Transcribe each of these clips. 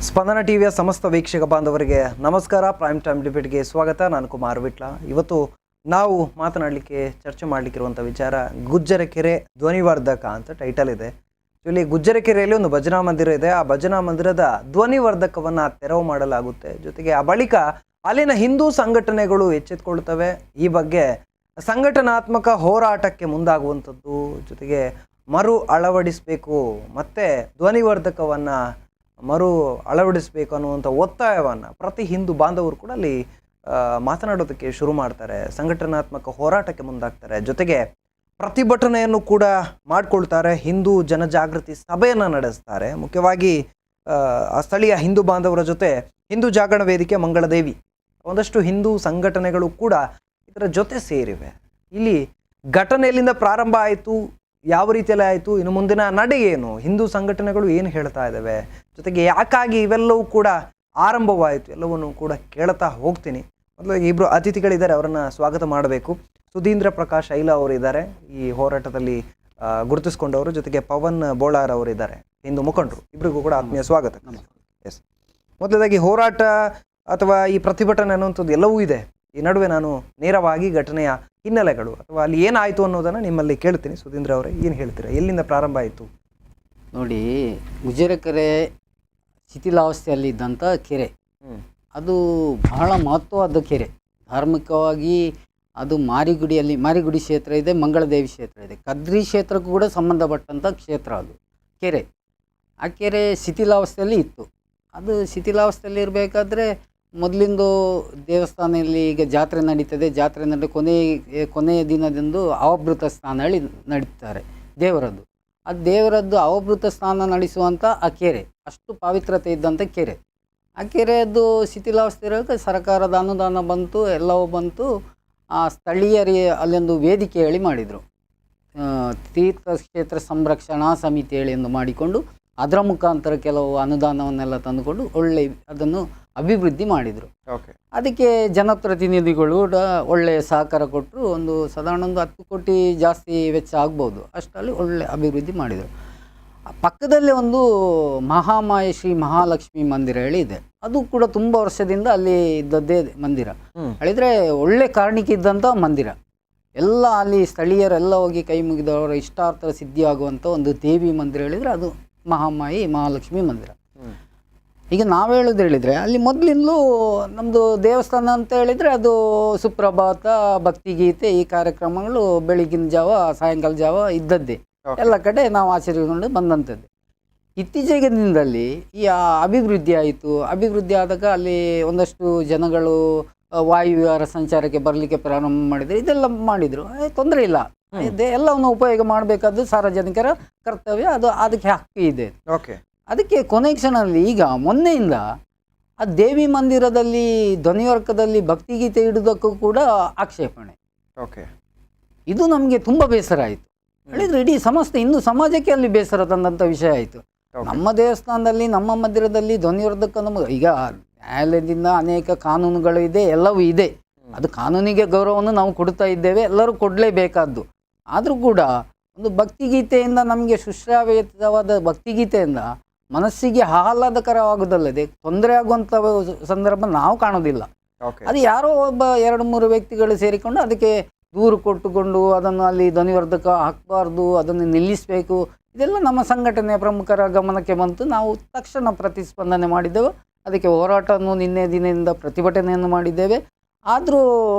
ಸ್ಪಂದನ ಟಿವಿಯ ಸಮಸ್ತ ವೀಕ್ಷಕ ಬಾಂಧವರಿಗೆ ನಮಸ್ಕಾರ. ಪ್ರೈಮ್ ಟೈಮ್ ಡಿಬೇಟ್ಗೆ ಸ್ವಾಗತ. ನಾನು ಕುಮಾರ್ ವಿಟ್ಲ. ಇವತ್ತು ನಾವು ಮಾತನಾಡಲಿಕ್ಕೆ ಚರ್ಚೆ ಮಾಡಲಿಕ್ಕಿರುವಂಥ ವಿಚಾರ ಗುಜ್ಜರಕೆರೆ ಧ್ವನಿವರ್ಧಕ ಅಂತ ಟೈಟಲ್ ಇದೆ. ಇಲ್ಲಿ ಗುಜ್ಜರಕೆರೆಯಲ್ಲಿ ಒಂದು ಭಜನಾ ಮಂದಿರ ಇದೆ. ಆ ಭಜನಾ ಮಂದಿರದ ಧ್ವನಿವರ್ಧಕವನ್ನು ತೆರವು ಮಾಡಲಾಗುತ್ತೆ. ಜೊತೆಗೆ ಆ ಬಳಿಕ ಅಲ್ಲಿನ ಹಿಂದೂ ಸಂಘಟನೆಗಳು ಎಚ್ಚೆತ್ತುಕೊಳ್ತವೆ. ಈ ಬಗ್ಗೆ ಸಂಘಟನಾತ್ಮಕ ಹೋರಾಟಕ್ಕೆ ಮುಂದಾಗುವಂಥದ್ದು, ಜೊತೆಗೆ ಮರು ಅಳವಡಿಸಬೇಕು ಮತ್ತು ಧ್ವನಿವರ್ಧಕವನ್ನು ಮರು ಅಳವಡಿಸಬೇಕು ಅನ್ನುವಂಥ ಒತ್ತಾಯವನ್ನು ಪ್ರತಿ ಹಿಂದೂ ಬಾಂಧವರು ಕೂಡ ಅಲ್ಲಿ ಮಾತನಾಡೋದಕ್ಕೆ ಶುರು ಮಾಡ್ತಾರೆ. ಸಂಘಟನಾತ್ಮಕ ಹೋರಾಟಕ್ಕೆ ಮುಂದಾಗ್ತಾರೆ. ಜೊತೆಗೆ ಪ್ರತಿಭಟನೆಯನ್ನು ಕೂಡ ಮಾಡಿಕೊಳ್ತಾರೆ. ಹಿಂದೂ ಜನಜಾಗೃತಿ ಸಭೆಯನ್ನು ನಡೆಸ್ತಾರೆ. ಮುಖ್ಯವಾಗಿ ಆ ಸ್ಥಳೀಯ ಹಿಂದೂ ಬಾಂಧವರ ಜೊತೆ ಹಿಂದೂ ಜಾಗರಣ ವೇದಿಕೆ, ಮಂಗಳದೇವಿ, ಒಂದಷ್ಟು ಹಿಂದೂ ಸಂಘಟನೆಗಳು ಕೂಡ ಇದರ ಜೊತೆ ಸೇರಿವೆ. ಇಲ್ಲಿ ಘಟನೆ ಎಲ್ಲಿಂದ ಪ್ರಾರಂಭ ಆಯಿತು, ಯಾವ ರೀತಿಯಲ್ಲಿ ಆಯಿತು, ಇನ್ನು ಮುಂದಿನ ನಡೆ ಏನು, ಹಿಂದೂ ಸಂಘಟನೆಗಳು ಏನು ಹೇಳ್ತಾ ಇದ್ದಾವೆ, ಜೊತೆಗೆ ಯಾಕಾಗಿ ಇವೆಲ್ಲವೂ ಕೂಡ ಆರಂಭವಾಯಿತು, ಎಲ್ಲವನ್ನು ಕೂಡ ಕೇಳ್ತಾ ಹೋಗ್ತೀನಿ. ಮೊದಲಾಗಿ ಇಬ್ಬರು ಅತಿಥಿಗಳಿದ್ದಾರೆ, ಅವರನ್ನು ಸ್ವಾಗತ ಮಾಡಬೇಕು. ಸುಧೀಂದ್ರ ಪ್ರಕಾಶ್ ಐಲ ಅವರಿದ್ದಾರೆ, ಈ ಹೋರಾಟದಲ್ಲಿ ಗುರುತಿಸ್ಕೊಂಡವರು. ಜೊತೆಗೆ ಪವನ್ ಬೋಳಾರ್ ಅವರಿದ್ದಾರೆ, ಹಿಂದೂ ಮುಖಂಡರು. ಇಬ್ಬರಿಗೂ ಕೂಡ ಆತ್ಮೀಯ ಸ್ವಾಗತ. ಎಸ್, ಮೊದಲದಾಗಿ ಹೋರಾಟ ಅಥವಾ ಈ ಪ್ರತಿಭಟನೆ ಅನ್ನುವಂಥದ್ದು ಎಲ್ಲವೂ ಇದೆ. ಈ ನಡುವೆ ನಾನು ನೇರವಾಗಿ ಘಟನೆಯ ಹಿನ್ನೆಲೆಗಳು ಅಥವಾ ಅಲ್ಲಿ ಏನಾಯಿತು ಅನ್ನೋದನ್ನು ನಿಮ್ಮಲ್ಲಿ ಕೇಳ್ತೀನಿ. ಸುಧೀಂದ್ರ ಅವರೇ, ಏನು ಹೇಳ್ತೀರಾ? ಎಲ್ಲಿಂದ ಪ್ರಾರಂಭ ಆಯಿತು? ನೋಡಿ, ಗುಜ್ಜರಕೆರೆ ಶಿಥಿಲಾವಸ್ಥೆಯಲ್ಲಿದ್ದಂಥ ಕೆರೆ, ಅದು ಬಹಳ ಮಹತ್ವವಾದ ಕೆರೆ. ಧಾರ್ಮಿಕವಾಗಿ ಅದು ಮಾರಿಗುಡಿ ಕ್ಷೇತ್ರ ಇದೆ, ಮಂಗಳದೇವಿ ಕ್ಷೇತ್ರ ಇದೆ, ಕದ್ರಿ ಕ್ಷೇತ್ರಕ್ಕೂ ಕೂಡ ಸಂಬಂಧಪಟ್ಟಂಥ ಕ್ಷೇತ್ರ ಅದು ಕೆರೆ. ಆ ಕೆರೆ ಶಿಥಿಲಾವಸ್ಥೆಯಲ್ಲಿ ಇತ್ತು. ಅದು ಶಿಥಿಲಾವಸ್ಥೆಯಲ್ಲಿ ಇರಬೇಕಾದ್ರೆ ಮೊದಲಿಂದು ದೇವಸ್ಥಾನದಲ್ಲಿ ಈಗ ಜಾತ್ರೆ ನಡೀತದೆ. ಜಾತ್ರೆ ಕೊನೆಯ ದಿನದಂದು ಅವಭೃತ ಸ್ನಾನ ಹೇಳಿ ನಡೀತಾರೆ ದೇವರದ್ದು. ಆ ದೇವರದ್ದು ಅವಭೃತ ಸ್ನಾನ ನಡೆಸುವಂಥ ಆ ಕೆರೆ ಅಷ್ಟು ಪವಿತ್ರತೆ ಇದ್ದಂಥ ಕೆರೆ. ಆ ಕೆರೆಯದ್ದು ಶಿಥಿಲಾವಸ್ಥೆ ಇರೋಕ್ಕೆ ಸರ್ಕಾರದ ಅನುದಾನ ಬಂತು, ಎಲ್ಲವೂ ಬಂತು. ಆ ಸ್ಥಳೀಯರಿಗೆ ಅಲ್ಲೊಂದು ವೇದಿಕೆ ಹೇಳಿ ಮಾಡಿದರು. ತೀರ್ಥಕ್ಷೇತ್ರ ಸಂರಕ್ಷಣಾ ಸಮಿತಿ ಹೇಳಿ ಎಂದು ಮಾಡಿಕೊಂಡು ಅದರ ಮುಖಾಂತರ ಕೆಲವು ಅನುದಾನವನ್ನೆಲ್ಲ ತಂದುಕೊಂಡು ಅದನ್ನು ಅಭಿವೃದ್ಧಿ ಮಾಡಿದರು. ಅದಕ್ಕೆ ಜನಪ್ರತಿನಿಧಿಗಳು ಒಳ್ಳೆಯ ಸಹಕಾರ ಕೊಟ್ಟರು. ಸಾಧಾರಣ 10 ಕೋಟಿ ಜಾಸ್ತಿ ವೆಚ್ಚ ಆಗ್ಬೋದು, ಅಷ್ಟರಲ್ಲಿ ಒಳ್ಳೆ ಅಭಿವೃದ್ಧಿ ಮಾಡಿದರು. ಪಕ್ಕದಲ್ಲೇ ಒಂದು ಮಹಾಮಾಯ ಶ್ರೀ ಮಹಾಲಕ್ಷ್ಮಿ ಮಂದಿರ ಹೇಳಿ ಇದೆ. ಅದು ಕೂಡ ತುಂಬ ವರ್ಷದಿಂದ ಅಲ್ಲಿ ಇದ್ದದ್ದೇ ಮಂದಿರ. ಹೇಳಿದರೆ ಒಳ್ಳೆ ಕಾರಣಿಕೆ ಇದ್ದಂಥ ಮಂದಿರ. ಎಲ್ಲ ಅಲ್ಲಿ ಸ್ಥಳೀಯರೆಲ್ಲ ಹೋಗಿ ಕೈ ಮುಗಿದವರ ಇಷ್ಟಾರ್ಥ ಸಿದ್ಧಿಯಾಗುವಂಥ ಒಂದು ದೇವಿ ಮಂದಿರ ಹೇಳಿದರೆ ಅದು ಮಹಾಮಾಯಿ ಮಹಾಲಕ್ಷ್ಮಿ ಮಂದಿರ. ಈಗ ನಾವು ಹೇಳಿದರೆ ಅಲ್ಲಿ ಮೊದಲಿಂದಲೂ ನಮ್ಮದು ದೇವಸ್ಥಾನ ಅಂತ ಹೇಳಿದರೆ ಅದು ಸುಪ್ರಭಾತ, ಭಕ್ತಿಗೀತೆ, ಈ ಕಾರ್ಯಕ್ರಮಗಳು ಬೆಳಗಿನ ಜಾವ ಸಾಯಂಕಾಲ ಜಾವ ಇದ್ದದ್ದೇ. ಎಲ್ಲ ಕಡೆ ನಾವು ಆಚರಿಸಿಕೊಂಡು ಬಂದಂಥದ್ದು. ಇತ್ತೀಚೆಗೆ ದಿನದಲ್ಲಿ ಈ ಅಭಿವೃದ್ಧಿ ಆಯಿತು. ಅಭಿವೃದ್ಧಿ ಆದಾಗ ಅಲ್ಲಿ ಒಂದಷ್ಟು ಜನಗಳು ವಾಯುವಿಹಾರ ಸಂಚಾರಕ್ಕೆ ಬರಲಿಕ್ಕೆ ಪ್ರಾರಂಭ ಮಾಡಿದರು. ಇದೆಲ್ಲ ಮಾಡಿದರು, ತೊಂದರೆ ಇಲ್ಲ. ಎಲ್ಲವನ್ನು ಉಪಯೋಗ ಮಾಡಬೇಕಾದ್ದು ಸಾರ್ವಜನಿಕರ ಕರ್ತವ್ಯ, ಅದು ಅದಕ್ಕೆ ಹಕ್ಕು ಇದೆ. ಅದಕ್ಕೆ ಕೊನೆ ಕ್ಷಣದಲ್ಲಿ ಈಗ ಮೊನ್ನೆಯಿಂದ ಆ ದೇವಿ ಮಂದಿರದಲ್ಲಿ ಧ್ವನಿವರ್ಧಕದಲ್ಲಿ ಭಕ್ತಿಗೀತೆ ಇಡುವುದಕ್ಕೂ ಕೂಡ ಆಕ್ಷೇಪಣೆ. ಇದು ನಮಗೆ ತುಂಬ ಬೇಸರ ಆಯಿತು. ಹೇಳಿದರೆ ಇಡೀ ಸಮಸ್ತ ಹಿಂದೂ ಸಮಾಜಕ್ಕೆ ಅಲ್ಲಿ ಬೇಸರ ತಂದಂಥ ವಿಷಯ ಆಯಿತು. ನಮ್ಮ ದೇವಸ್ಥಾನದಲ್ಲಿ, ನಮ್ಮ ಮಂದಿರದಲ್ಲಿ ಧ್ವನಿವರ್ಧಕ ಈಗ ನ್ಯಾಯಾಲಯದಿಂದ ಅನೇಕ ಕಾನೂನುಗಳು ಇದೆ, ಎಲ್ಲವೂ ಇದೆ. ಅದು ಕಾನೂನಿಗೆ ಗೌರವವನ್ನು ನಾವು ಕೊಡ್ತಾ ಇದ್ದೇವೆ, ಎಲ್ಲರೂ ಕೊಡಲೇಬೇಕಾದ್ದು. ಆದರೂ ಕೂಡ ಒಂದು ಭಕ್ತಿಗೀತೆಯಿಂದ ನಮಗೆ ಸುಶ್ರಾವ್ಯತವಾದ ಭಕ್ತಿಗೀತೆಯಿಂದ ಮನಸ್ಸಿಗೆ ಆಹ್ಲಾದಕರವಾಗುವುದಲ್ಲದೆ ತೊಂದರೆ ಆಗುವಂಥ ಸಂದರ್ಭ ನಾವು ಕಾಣೋದಿಲ್ಲ. ಅದು ಯಾರೋ ಒಬ್ಬ 2-3 ವ್ಯಕ್ತಿಗಳು ಸೇರಿಕೊಂಡು ಅದಕ್ಕೆ ದೂರು ಕೊಟ್ಟುಕೊಂಡು ಅದನ್ನು ಅಲ್ಲಿ ಧ್ವನಿವರ್ಧಕ ಹಾಕಬಾರ್ದು, ಅದನ್ನು ನಿಲ್ಲಿಸಬೇಕು, ಇದೆಲ್ಲ ನಮ್ಮ ಸಂಘಟನೆಯ ಪ್ರಮುಖರ ಗಮನಕ್ಕೆ ಬಂತು. ನಾವು ತಕ್ಷಣ ಪ್ರತಿಸ್ಪಂದನೆ ಮಾಡಿದ್ದೆವು. ಅದಕ್ಕೆ ಹೋರಾಟವನ್ನು ನಿನ್ನೆ ದಿನದಿಂದ ಪ್ರತಿಭಟನೆಯನ್ನು ಮಾಡಿದ್ದೇವೆ. ಆದರೂ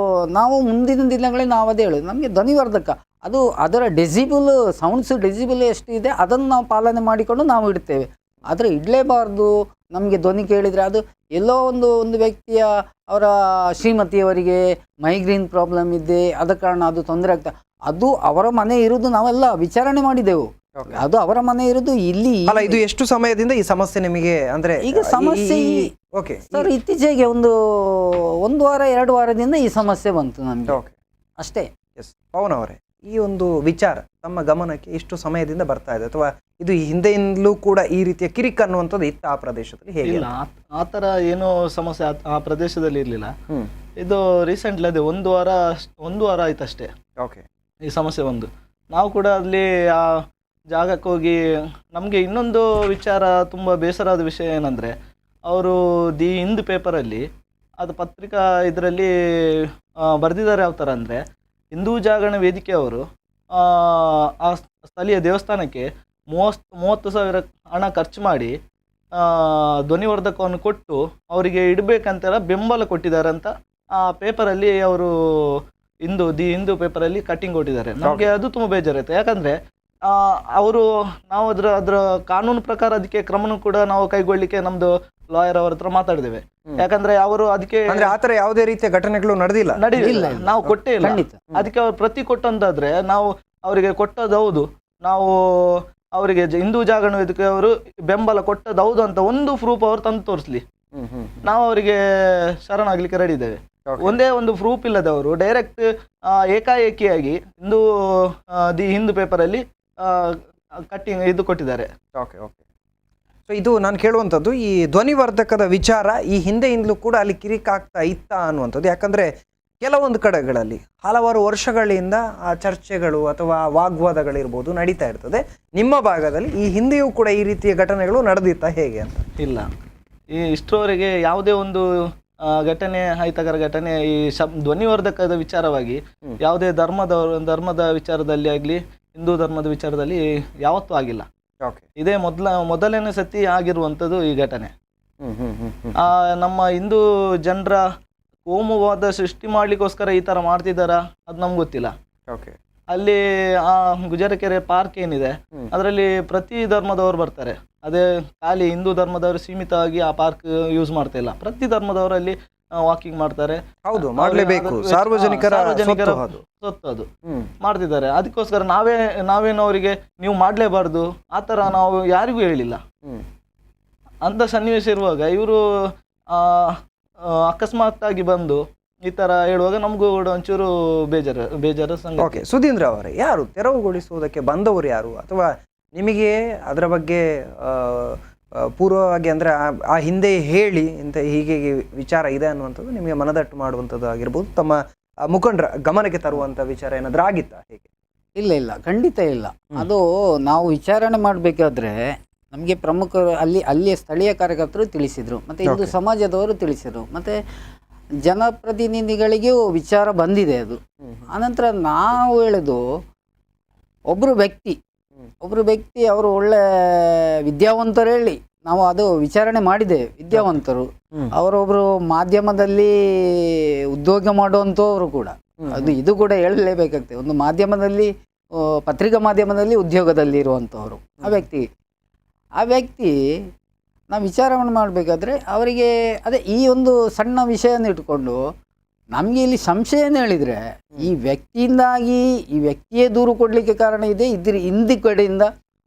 ನಾವು ಮುಂದಿನ ದಿನಗಳಲ್ಲಿ ನಾವು ಅದೇ ಹೇಳೋದು, ನಮಗೆ ಧ್ವನಿವರ್ಧಕ ಅದು ಅದರ ಡೆಸಿಬಲ್ ಸೌಂಡ್ಸು ಡೆಸಿಬಲ್ ಎಷ್ಟು ಇದೆ ಅದನ್ನು ನಾವು ಪಾಲನೆ ಮಾಡಿಕೊಂಡು ನಾವು ಇಡ್ತೇವೆ. ಆದರೆ ಇಡಲೇಬಾರ್ದು. ನಮಗೆ ಧ್ವನಿ ಕೇಳಿದರೆ ಅದು ಎಲ್ಲೋ ಒಂದು ವ್ಯಕ್ತಿಯ ಅವರ ಶ್ರೀಮತಿಯವರಿಗೆ ಮೈಗ್ರೇನ್ ಪ್ರಾಬ್ಲಮ್ ಇದೆ, ಆದ ಕಾರಣ ಅದು ತೊಂದರೆ ಆಗ್ತದೆ. ಅದು ಅವರ ಮನೆ ಇರುವುದು ನಾವೆಲ್ಲ ವಿಚಾರಣೆ ಮಾಡಿದೆವು. ಅದು ಅವರ ಮನೆ ಇರುವುದು ಇಲ್ಲಿ. ಇದು ಎಷ್ಟು ಸಮಯದಿಂದ ಈ ಸಮಸ್ಯೆ ನಿಮಗೆ? ಅಂದ್ರೆ ಈಗ ಸಮಸ್ಯೆ ಸರ್ ಇತ್ತೀಚೆಗೆ ಒಂದು ವಾರ 2 ವಾರದಿಂದ ಈ ಸಮಸ್ಯೆ ಬಂತು ನಮಗೆ ಅಷ್ಟೇ. ಪವನ್ ಅವರೇ, ಈ ಒಂದು ವಿಚಾರ ತಮ್ಮ ಗಮನಕ್ಕೆ ಎಷ್ಟು ಸಮಯದಿಂದ ಬರ್ತಾ ಇದೆ, ಅಥವಾ ಇದು ಹಿಂದೆಯಿಂದಲೂ ಕೂಡ ಈ ರೀತಿಯ ಕಿರಿಕ್ ಅನ್ನುವಂಥದ್ದು ಇತ್ತು ಆ ಪ್ರದೇಶದಲ್ಲಿ? ಹೇಗಿಲ್ಲ, ಆ ಥರ ಏನೋ ಸಮಸ್ಯೆ ಆ ಪ್ರದೇಶದಲ್ಲಿ ಇರಲಿಲ್ಲ. ಇದು ರೀಸೆಂಟ್ಲಿ ಅದೇ ಒಂದು ವಾರ ಆಯ್ತಷ್ಟೇ ಈ ಸಮಸ್ಯೆ ಬಂದು. ನಾವು ಕೂಡ ಅಲ್ಲಿ ಆ ಜಾಗಕ್ಕೆ ಹೋಗಿ ನಮಗೆ ಇನ್ನೊಂದು ವಿಚಾರ ತುಂಬ ಬೇಸರದ ವಿಷಯ ಏನಂದರೆ, ಅವರು ದಿ ಹಿಂದ್ ಪೇಪರಲ್ಲಿ ಅದು ಪತ್ರಿಕಾ ಇದರಲ್ಲಿ ಬರೆದಿದ್ದಾರೆ ಯಾವ ಥರ ಅಂದರೆ, ಹಿಂದೂ ಜಾಗರಣ ವೇದಿಕೆಯವರು ಆ ಸ್ಥಳೀಯ ದೇವಸ್ಥಾನಕ್ಕೆ 30,000 ಹಣ ಖರ್ಚು ಮಾಡಿ ಧ್ವನಿವರ್ಧಕವನ್ನು ಕೊಟ್ಟು ಅವರಿಗೆ ಇಡಬೇಕಂತೆಲ್ಲ ಬೆಂಬಲ ಕೊಟ್ಟಿದ್ದಾರೆ ಅಂತ ಆ ಪೇಪರಲ್ಲಿ ಅವರು ದಿ ಹಿಂದೂ ಪೇಪರಲ್ಲಿ ಕಟ್ಟಿಂಗ್ ಕೊಟ್ಟಿದ್ದಾರೆ. ನಮಗೆ ಅದು ತುಂಬ ಬೇಜಾರಾಯ್ತು. ಯಾಕಂದರೆ ಅವರು ನಾವು ಅದರ ಕಾನೂನು ಪ್ರಕಾರ ಅದಕ್ಕೆ ಕ್ರಮನೂ ಕೂಡ ನಾವು ಕೈಗೊಳ್ಳಿಕ್ಕೆ ನಮ್ದು ಲಾಯರ್ ಅವರ ಹತ್ರ ಮಾತಾಡಿದ್ದೇವೆ. ಯಾಕಂದ್ರೆ ಅವರು ಅದಕ್ಕೆ ಆತರ ಯಾವುದೇ ರೀತಿಯ ಘಟನೆಗಳು ನಡೆದಿಲ್ಲ, ನಾವು ಕೊಟ್ಟೇ ಇಲ್ಲ. ಅದಕ್ಕೆ ಅವ್ರು ಪ್ರತಿ ಕೊಟ್ಟಂತಾದ್ರೆ ನಾವು ಅವರಿಗೆ ಕೊಟ್ಟದ್ದು ಹೌದು, ನಾವು ಅವರಿಗೆ ಹಿಂದೂ ಜಾಗರಣ ವೇದಿಕೆ ಅವರು ಬೆಂಬಲ ಕೊಟ್ಟದ್ದು ಹೌದು ಅಂತ ಒಂದು ಪ್ರೂಫ್ ಅವರು ತಂದು ತೋರಿಸ್ಲಿ, ನಾವು ಅವರಿಗೆ ಶರಣಾಗ್ಲಿಕ್ಕೆ ರೆಡಿ ಇದ್ದೇವೆ. ಒಂದೇ ಒಂದು ಪ್ರೂಫ್ ಇಲ್ಲದವರು ಡೈರೆಕ್ಟ್ ಏಕಾಏಕಿಯಾಗಿ ದಿ ಹಿಂದೂ ಪೇಪರಲ್ಲಿ ಕಟ್ಟಿಂಗ್ ಇದು ಕೊಟ್ಟಿದ್ದಾರೆ. ಸೊ ಇದು ನಾನು ಕೇಳುವಂಥದ್ದು, ಈ ಧ್ವನಿವರ್ಧಕದ ವಿಚಾರ ಈ ಹಿಂದೆಯಿಂದಲೂ ಕೂಡ ಅಲ್ಲಿ ಕಿರಿಕಾಗ್ತಾ ಇತ್ತ ಅನ್ನುವಂಥದ್ದು. ಯಾಕಂದರೆ ಕೆಲವೊಂದು ಕಡೆಗಳಲ್ಲಿ ಹಲವಾರು ವರ್ಷಗಳಿಂದ ಆ ಚರ್ಚೆಗಳು ಅಥವಾ ವಾಗ್ವಾದಗಳಿರ್ಬೋದು ನಡೀತಾ ಇರ್ತದೆ. ನಿಮ್ಮ ಭಾಗದಲ್ಲಿ ಈ ಹಿಂದೆಯೂ ಕೂಡ ಈ ರೀತಿಯ ಘಟನೆಗಳು ನಡೆದಿತ್ತ ಹೇಗೆ ಅಂತ? ಇಲ್ಲ, ಇಷ್ಟರವರೆಗೆ ಯಾವುದೇ ಒಂದು ಘಟನೆ, ಅಹಿತಕರ ಘಟನೆ ಈ ಧ್ವನಿವರ್ಧಕದ ವಿಚಾರವಾಗಿ ಯಾವುದೇ ಧರ್ಮದ ವಿಚಾರದಲ್ಲಿ ಆಗಲಿ ಹಿಂದೂ ಧರ್ಮದ ವಿಚಾರದಲ್ಲಿ ಯಾವತ್ತೂ ಆಗಿಲ್ಲ. ಇದೇ ಮೊದಲನೇ ಸತಿ ಆಗಿರುವಂಥದ್ದು ಈ ಘಟನೆ. ನಮ್ಮ ಹಿಂದೂ ಜನರ ಕೋಮುವಾದ ಸೃಷ್ಟಿ ಮಾಡ್ಲಿಕ್ಕೋಸ್ಕರ ಈ ತರ ಮಾಡ್ತಿದ್ದಾರಾ ಅದು ನಮ್ಗೆ ಗೊತ್ತಿಲ್ಲ. ಅಲ್ಲಿ ಆ ಗುಜರಕೆರೆ ಪಾರ್ಕ್ ಏನಿದೆ ಅದರಲ್ಲಿ ಪ್ರತಿ ಧರ್ಮದವರು ಬರ್ತಾರೆ. ಅದೇ ಖಾಲಿ ಹಿಂದೂ ಧರ್ಮದವರು ಸೀಮಿತವಾಗಿ ಆ ಪಾರ್ಕ್ ಯೂಸ್ ಮಾಡ್ತಾ ಇಲ್ಲ, ಪ್ರತಿ ಧರ್ಮದವರಲ್ಲಿ ವಾಕಿಂಗ್ ಮಾಡ್ತಾರೆ. ಹೌದು, ಮಾಡಲೇಬೇಕು, ಸಾರ್ವಜನಿಕರ ಸ್ವತ್ತು ಅದು ಮಾಡ್ತಿದ್ದಾರೆ. ಅದಕ್ಕೋಸ್ಕರ ನಾವೇನು ಅವರಿಗೆ ನೀವು ಮಾಡ್ಲೇಬಾರ್ದು ಆ ತರ ನಾವು ಯಾರಿಗೂ ಹೇಳಿಲ್ಲ. ಅಂತ ಸನ್ನಿವೇಶ ಇರುವಾಗ ಇವರು ಅಕಸ್ಮಾತ್ ಆಗಿ ಬಂದು ಈ ತರ ಹೇಳುವಾಗ ನಮಗೂ ಕೂಡ ಒಂಚೂರು ಬೇಜಾರು ಸಂಗತಿ. ಓಕೆ, ಸುಧೀಂದ್ರ ಅವರೇ, ಯಾರು ತೆರವುಗೊಳಿಸುವುದಕ್ಕೆ ಬಂದವರು ಯಾರು, ಅಥವಾ ನಿಮಗೆ ಅದರ ಬಗ್ಗೆ ಪೂರ್ವವಾಗಿ ಅಂದರೆ ಆ ಹಿಂದೆ ಹೇಳಿ ಇಂಥ ಹೀಗೆ ವಿಚಾರ ಇದೆ ಅನ್ನುವಂಥದ್ದು ನಿಮಗೆ ಮನದಟ್ಟು ಮಾಡುವಂಥದ್ದು ಆಗಿರ್ಬೋದು, ತಮ್ಮ ಮುಖಂಡರ ಗಮನಕ್ಕೆ ತರುವಂಥ ವಿಚಾರ ಏನಾದರೂ ಆಗಿತ್ತಾ ಹೇಗೆ? ಇಲ್ಲ, ಖಂಡಿತ ಇಲ್ಲ. ಅದು ನಾವು ವಿಚಾರಣೆ ಮಾಡಬೇಕಾದ್ರೆ ನಮಗೆ ಪ್ರಮುಖರು ಅಲ್ಲಿಯ ಸ್ಥಳೀಯ ಕಾರ್ಯಕರ್ತರು ತಿಳಿಸಿದರು, ಮತ್ತು ಹಿಂದೂ ಸಮಾಜದವರು ತಿಳಿಸಿದರು, ಮತ್ತು ಜನಪ್ರತಿನಿಧಿಗಳಿಗೂ ವಿಚಾರ ಬಂದಿದೆ ಅದು. ಆನಂತರ ನಾವು ಹೇಳೋದು, ಒಬ್ಬರು ವ್ಯಕ್ತಿ ಅವರು ಒಳ್ಳೆ ವಿದ್ಯಾವಂತರು ಹೇಳಿ ನಾವು ಅದು ವಿಚಾರಣೆ ಮಾಡಿದ್ದೇವೆ. ವಿದ್ಯಾವಂತರು ಅವರೊಬ್ಬರು ಮಾಧ್ಯಮದಲ್ಲಿ ಉದ್ಯೋಗ ಮಾಡುವಂಥವರು ಕೂಡ, ಇದು ಕೂಡ ಹೇಳಲೇಬೇಕಾಗ್ತದೆ. ಒಂದು ಮಾಧ್ಯಮದಲ್ಲಿ, ಪತ್ರಿಕಾ ಮಾಧ್ಯಮದಲ್ಲಿ ಉದ್ಯೋಗದಲ್ಲಿ ಇರುವಂಥವರು ಆ ವ್ಯಕ್ತಿ ನಾವು ವಿಚಾರವನ್ನು ಮಾಡಬೇಕಾದ್ರೆ ಅವರಿಗೆ ಅದೇ ಈ ಒಂದು ಸಣ್ಣ ವಿಷಯನ ಇಟ್ಕೊಂಡು ನಮಗೆ ಇಲ್ಲಿ ಸಂಶಯ ಏನು ಹೇಳಿದರೆ, ಈ ವ್ಯಕ್ತಿಯೇ ದೂರು ಕೊಡಲಿಕ್ಕೆ ಕಾರಣ ಇದೆ ಹಿಂದಿ ಕಡೆಯಿಂದ.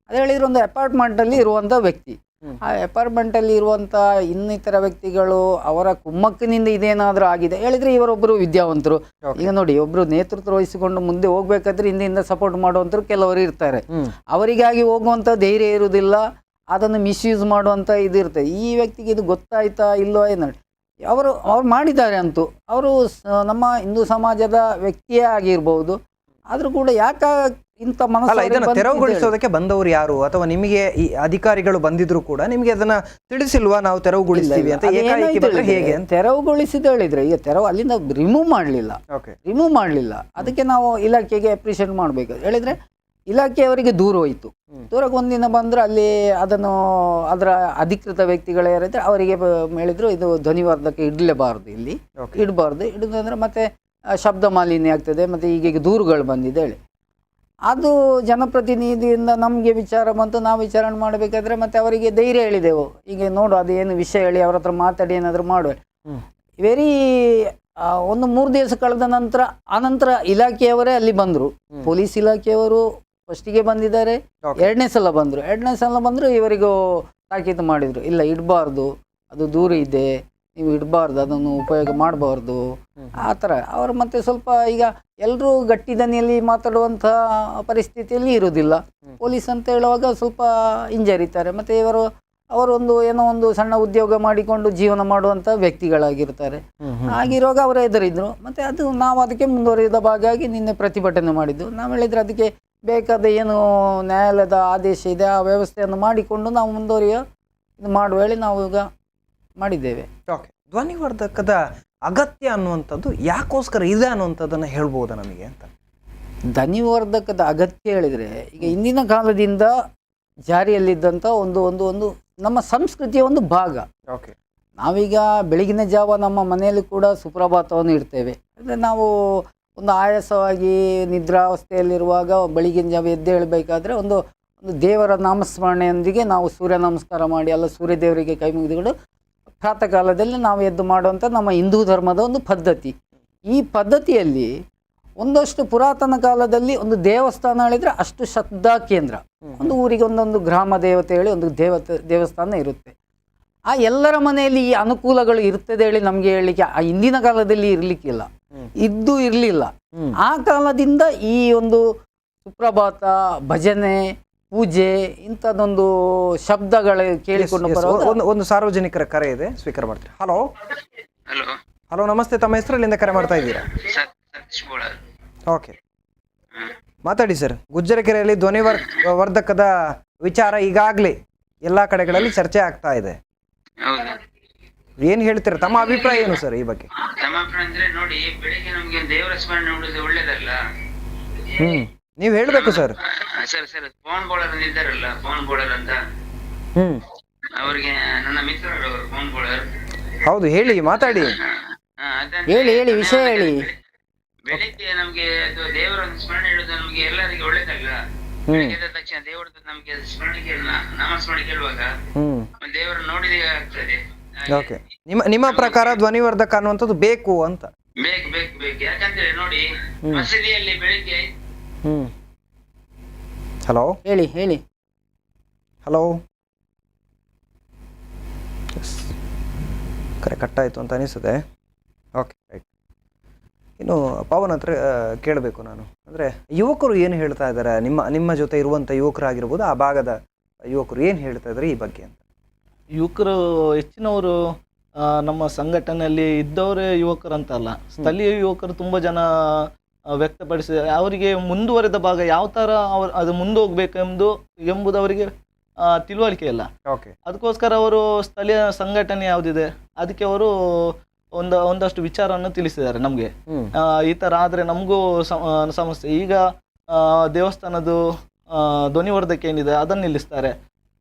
ಅದು ಹೇಳಿದ್ರೆ ಒಂದು ಅಪಾರ್ಟ್ಮೆಂಟಲ್ಲಿ ಇರುವಂಥ ವ್ಯಕ್ತಿ, ಆ ಅಪಾರ್ಟ್ಮೆಂಟಲ್ಲಿ ಇರುವಂಥ ಇನ್ನಿತರ ವ್ಯಕ್ತಿಗಳು ಅವರ ಕುಮ್ಮಕ್ಕಿನಿಂದ ಇದೇನಾದರೂ ಆಗಿದೆ ಹೇಳಿದರೆ ಇವರೊಬ್ಬರು ವಿದ್ಯಾವಂತರು. ಈಗ ನೋಡಿ, ಒಬ್ಬರು ನೇತೃತ್ವ ವಹಿಸಿಕೊಂಡು ಮುಂದೆ ಹೋಗ್ಬೇಕಾದ್ರೆ ಹಿಂದೆಯಿಂದ ಸಪೋರ್ಟ್ ಮಾಡುವಂಥರು ಕೆಲವರು ಇರ್ತಾರೆ. ಅವರಿಗಾಗಿ ಹೋಗುವಂಥ ಧೈರ್ಯ ಇರುವುದಿಲ್ಲ, ಅದನ್ನು ಮಿಸ್ಯೂಸ್ ಮಾಡುವಂಥ ಇದು ಇರ್ತದೆ. ಈ ವ್ಯಕ್ತಿಗೆ ಇದು ಗೊತ್ತಾಯ್ತಾ ಇಲ್ಲೋ ಏನು ಅವರು ಮಾಡಿದ್ದಾರೆ ಅಂತೂ, ಅವರು ನಮ್ಮ ಹಿಂದೂ ಸಮಾಜದ ವ್ಯಕ್ತಿಯೇ ಆಗಿರ್ಬೋದು. ಆದರೂ ಕೂಡ ಯಾಕೆ ಇಂಥ ಇದನ್ನು ತೆರವುಗೊಳಿಸೋದಕ್ಕೆ ಬಂದವರು ಯಾರು, ಅಥವಾ ನಿಮಗೆ ಈ ಅಧಿಕಾರಿಗಳು ಬಂದಿದ್ರು ಕೂಡ ನಿಮಗೆ ಅದನ್ನ ತಿಳಿಸಿಲ್ವಾ ನಾವು ತೆರವುಗೊಳಿಸ್ತೀವಿ ಅಂತ? ಹೇಗೆ ತೆರವುಗೊಳಿಸಿದ ಹೇಳಿದ್ರೆ ಈಗ ಅಲ್ಲಿಂದ ರಿಮೂವ್ ಮಾಡಲಿಲ್ಲ. ಅದಕ್ಕೆ ನಾವು ಇಲಾಖೆಗೆ ಅಪ್ರಿಷಿಯೇಟ್ ಮಾಡಬೇಕು. ಹೇಳಿದ್ರೆ ಇಲಾಖೆಯವರಿಗೆ ದೂರ ಹೋಯಿತು. ದೂರಕ್ಕೆ ಒಂದಿನ ಬಂದ್ರೆ ಅಲ್ಲಿ ಅದರ ಅಧಿಕೃತ ವ್ಯಕ್ತಿಗಳು ಯಾರಿದ್ರೆ ಅವರಿಗೆ ಹೇಳಿದ್ರು ಇದು ಧ್ವನಿವರ್ಧಕ ಇಡಲೇಬಾರ್ದು, ಇಲ್ಲಿ ಇಡುದಂದ್ರೆ ಮತ್ತೆ ಶಬ್ದ ಮಾಲಿನ್ಯ ಆಗ್ತದೆ, ಮತ್ತೆ ಈಗ ದೂರುಗಳು ಬಂದಿದೆ ಹೇಳಿ. ಅದು ಜನಪ್ರತಿನಿಧಿಯಿಂದ ನಮಗೆ ವಿಚಾರ ಬಂತು. ನಾವು ವಿಚಾರಣೆ ಮಾಡಬೇಕಾದ್ರೆ ಮತ್ತೆ ಅವರಿಗೆ ಧೈರ್ಯ ಹೇಳಿದೆವು, ಈಗ ನೋಡು ಅದು ಏನು ವಿಷಯ ಹೇಳಿ ಅವ್ರ ಹತ್ರ ಮಾತಾಡಿ ಏನಾದರೂ ಮಾಡುವ. ಒಂದು 3 ದಿವಸ ಕಳೆದ ಆನಂತರ ಇಲಾಖೆಯವರೇ ಅಲ್ಲಿ ಬಂದರು. ಪೊಲೀಸ್ ಇಲಾಖೆಯವರು ಫಸ್ಟಿಗೆ ಬಂದಿದ್ದಾರೆ, ಎರಡನೇ ಸಲ ಬಂದರು. ಇವರಿಗೂ ತಾಕೀತು ಮಾಡಿದರು, ಇಲ್ಲ ಇಡಬಾರ್ದು, ಅದು ದೂರ ಇದೆ, ನೀವು ಇಡಬಾರ್ದು, ಅದನ್ನು ಉಪಯೋಗ ಮಾಡಬಾರ್ದು ಆ ಥರ. ಅವರು ಮತ್ತೆ ಸ್ವಲ್ಪ ಈಗ ಎಲ್ಲರೂ ಗಟ್ಟಿ ದನಿಯಲ್ಲಿ ಮಾತಾಡುವಂಥ ಪರಿಸ್ಥಿತಿಯಲ್ಲಿ ಇರುವುದಿಲ್ಲ. ಪೊಲೀಸ್ ಅಂತ ಹೇಳುವಾಗ ಸ್ವಲ್ಪ ಹಿಂಜರಿತಾರೆ. ಮತ್ತು ಅವರೊಂದು ಏನೋ ಒಂದು ಸಣ್ಣ ಉದ್ಯೋಗ ಮಾಡಿಕೊಂಡು ಜೀವನ ಮಾಡುವಂಥ ವ್ಯಕ್ತಿಗಳಾಗಿರ್ತಾರೆ. ಆಗಿರುವಾಗ ಅವರು ಎದುರಿದ್ರು. ಮತ್ತು ನಾವು ಅದಕ್ಕೆ ಮುಂದುವರಿದ ಭಾಗವಾಗಿ ನಿನ್ನೆ ಪ್ರತಿಭಟನೆ ಮಾಡಿದ್ದು. ನಾವು ಹೇಳಿದರೆ ಅದಕ್ಕೆ ಬೇಕಾದ ಏನು ನ್ಯಾಯಾಲಯದ ಆದೇಶ ಇದೆ ಆ ವ್ಯವಸ್ಥೆಯನ್ನು ಮಾಡಿಕೊಂಡು ನಾವು ಇದು ಮಾಡುವ ಹೇಳಿ ನಾವು ಈಗ ಮಾಡಿದ್ದೇವೆ. ಓಕೆ, ಧ್ವನಿವರ್ಧಕದ ಅಗತ್ಯ ಅನ್ನುವಂಥದ್ದು ಯಾಕೋಸ್ಕರ ಇದೆ ಅನ್ನುವಂಥದ್ದನ್ನು ಹೇಳ್ಬೋದಾ ನಮಗೆ ಅಂತ? ಧ್ವನಿವರ್ಧಕದ ಅಗತ್ಯ ಹೇಳಿದರೆ, ಈಗ ಇಂದಿನ ಕಾಲದಿಂದ ಜಾರಿಯಲ್ಲಿದ್ದಂಥ ಒಂದು ಒಂದು ಒಂದು ನಮ್ಮ ಸಂಸ್ಕೃತಿಯ ಒಂದು ಭಾಗ. ಓಕೆ, ನಾವೀಗ ಬೆಳಗಿನ ಜಾವ ನಮ್ಮ ಮನೆಯಲ್ಲಿ ಕೂಡ ಸುಪ್ರಭಾತವನ್ನು ಇಡ್ತೇವೆ. ಅಂದರೆ ನಾವು ಒಂದು ಆಯಾಸವಾಗಿ ನಿದ್ರಾವಸ್ಥೆಯಲ್ಲಿರುವಾಗ ಬೆಳಗಿನ ಜಾವ ಎದ್ದು ಹೇಳಬೇಕಾದ್ರೆ ಒಂದು ಒಂದು ದೇವರ ನಾಮಸ್ಮರಣೆಯೊಂದಿಗೆ ನಾವು ಸೂರ್ಯ ನಮಸ್ಕಾರ ಮಾಡಿ ಅಲ್ಲ ಸೂರ್ಯ ದೇವರಿಗೆ ಕೈ ಮುಗಿದುಕೊಂಡು ಪ್ರಾತಃ ಕಾಲದಲ್ಲಿ ನಾವು ಎದ್ದು ಮಾಡುವಂಥ ನಮ್ಮ ಹಿಂದೂ ಧರ್ಮದ ಒಂದು ಪದ್ಧತಿ. ಈ ಪದ್ಧತಿಯಲ್ಲಿ ಒಂದಷ್ಟು ಪುರಾತನ ಕಾಲದಲ್ಲಿ ಒಂದು ದೇವಸ್ಥಾನ ಹೇಳಿದರೆ ಅಷ್ಟು ಶ್ರದ್ಧಾ ಕೇಂದ್ರ, ಒಂದು ಊರಿಗೆ ಒಂದೊಂದು ಗ್ರಾಮ ದೇವತೆ ಹೇಳಿ ಒಂದು ದೇವಸ್ಥಾನ ಇರುತ್ತೆ. ಆ ಎಲ್ಲರ ಮನೆಯಲ್ಲಿ ಈ ಅನುಕೂಲಗಳು ಇರ್ತದೆ ಹೇಳಿ ನಮಗೆ ಹೇಳಲಿಕ್ಕೆ ಆ ಹಿಂದಿನ ಕಾಲದಲ್ಲಿ ಇರಲಿಕ್ಕಿಲ್ಲ, ಇದ್ದು ಇರಲಿಲ್ಲ. ಆ ಕಾಲದಿಂದ ಈ ಒಂದು ಸುಪ್ರಭಾತ, ಭಜನೆ, ಪೂಜೆ ಇಂಥದ್ದೊಂದು ಶಬ್ದಗಳು ಕೇಳಿಕೊಂಡು ಬರುವ ಒಂದು ಸಾರ್ವಜನಿಕರ ಕರೆ ಇದೆ, ಸ್ವೀಕಾರ ಮಾಡ್ತೀರಿ. ಹಲೋ ಹಲೋ ಹಲೋ, ನಮಸ್ತೆ. ತಮ್ಮ ಹೆಸರಲ್ಲಿಂದ ಕರೆ ಮಾಡ್ತಾ ಇದ್ದೀರಾ? ಸತೀಶ್ ಬೋಳರ್. ಓಕೆ, ಮಾತಾಡಿ ಸರ್. ಗುಜ್ಜರಕೆರೆಯಲ್ಲಿ ಧ್ವನಿವರ್ಧಕದ ವಿಚಾರ ಈಗಾಗಲೇ ಎಲ್ಲ ಕಡೆಗಳಲ್ಲಿ ಚರ್ಚೆ ಆಗ್ತಾ ಇದೆ. ಹೌದು, ಏನ್ ಹೇಳ್ತೀರಾ? ತಮ್ಮ ಅಭಿಪ್ರಾಯ ಏನು ಸರ್ ಈ ಬಗ್ಗೆ? ನಮ್ಮ ಅಭಿಪ್ರಾಯ ಅಂದ್ರೆ ನೋಡಿ, ಬೆಳಿಗ್ಗೆ ನಮ್ಗೆ ದೇವರ ಸ್ಮರಣೆ ನೋಡುದು ಒಳ್ಳೇದಲ್ಲ. ನೀವು ಹೇಳ್ಬೇಕು ಸರ್. ಸರ್ ಸರ್ ಪವನ್ ಬೋಳರ್ ಅಂತ ಇದ್ದಾರಲ್ಲ, ಪವನ್ ಬೋಳರ್ ಅಂತ, ಅವರಿಗೆ ನನ್ನ ಮಿತ್ರರು ಅವರು ಪವನ್ ಬೋಳರ್. ಹೌದು, ಹೇಳಿ, ಮಾತಾಡಿ. ಹೇಳಿ ವಿಷಯ ಹೇಳಿ. ಬೆಳಿಗ್ಗೆ ನಮ್ಗೆ ಅದು ದೇವರ ಸ್ಮರಣೆ ಇಡುದು ನಮ್ಗೆ ಎಲ್ಲರಿಗೆ ಒಳ್ಳೇದಲ್ಲ. ಬೆಳಿಗ್ಗೆ ಎದ್ದ ತಕ್ಷಣ ದೇವರದ್ದು ನಮ್ಗೆ ಸ್ಮರಣೆ ನಾಮಸ್ಮರಣೆ ಕೇಳುವಾಗ ದೇವರ ನೋಡಿದೇ ಆಗ್ತದೆ. ಓಕೆ, ನಿಮ್ಮ ಪ್ರಕಾರ ಧ್ವನಿವರ್ಧಕ ಅನ್ನುವಂಥದ್ದು ಬೇಕು ಅಂತ? ಬೇಕು ಬೇಕು ಬೇಕು. ಯಾಕಂದ್ರೆ ನೋಡಿ, ಮಸೀದಿಯಲ್ಲಿ ಬೆಳಿಗ್ಗೆ ಹಲೋ ಹೇಳಿ. ಹಲೋ, ಕರೆ ಕಟ್ಟಾಯಿತು ಅಂತ ಅನಿಸುತ್ತೆ. Okay, right. ಇನ್ನು ಪವನ್ ಹತ್ರ ಕೇಳಬೇಕು ನಾನು. ಅಂದರೆ ಯುವಕರು ಏನು ಹೇಳ್ತಾ ಇದ್ದಾರೆ, ನಿಮ್ಮ ಜೊತೆ ಇರುವಂಥ ಯುವಕರಾಗಿರ್ಬೋದು, ಆ ಭಾಗದ ಯುವಕರು ಏನು ಹೇಳ್ತಾ ಇದ್ದಾರೆ ಈ ಬಗ್ಗೆ ಅಂತ? ಯುವಕರು ಹೆಚ್ಚಿನವರು ನಮ್ಮ ಸಂಘಟನೆಯಲ್ಲಿ ಇದ್ದವರೇ ಯುವಕರು ಅಂತಲ್ಲ, ಸ್ಥಳೀಯ ಯುವಕರು ತುಂಬ ಜನ ವ್ಯಕ್ತಪಡಿಸಿದ್ದಾರೆ. ಅವರಿಗೆ ಮುಂದುವರೆದ ಭಾಗ ಯಾವ ಥರ ಅದು ಎಂಬುದು ಅವರಿಗೆ ತಿಳುವಳಿಕೆ ಇಲ್ಲ. ಓಕೆ, ಅದಕ್ಕೋಸ್ಕರ ಅವರು ಸ್ಥಳೀಯ ಸಂಘಟನೆ ಯಾವುದಿದೆ ಅದಕ್ಕೆ ಅವರು ಒಂದಷ್ಟು ವಿಚಾರವನ್ನು ತಿಳಿಸಿದ್ದಾರೆ ನಮಗೆ. ಈ ಥರ ಆದರೆ ನಮಗೂ ಸಮಸ್ಯೆ. ಈಗ ದೇವಸ್ಥಾನದ್ದು ಧ್ವನಿವರ್ಧಕ ಏನಿದೆ ಅದನ್ನು ನಿಲ್ಲಿಸ್ತಾರೆ.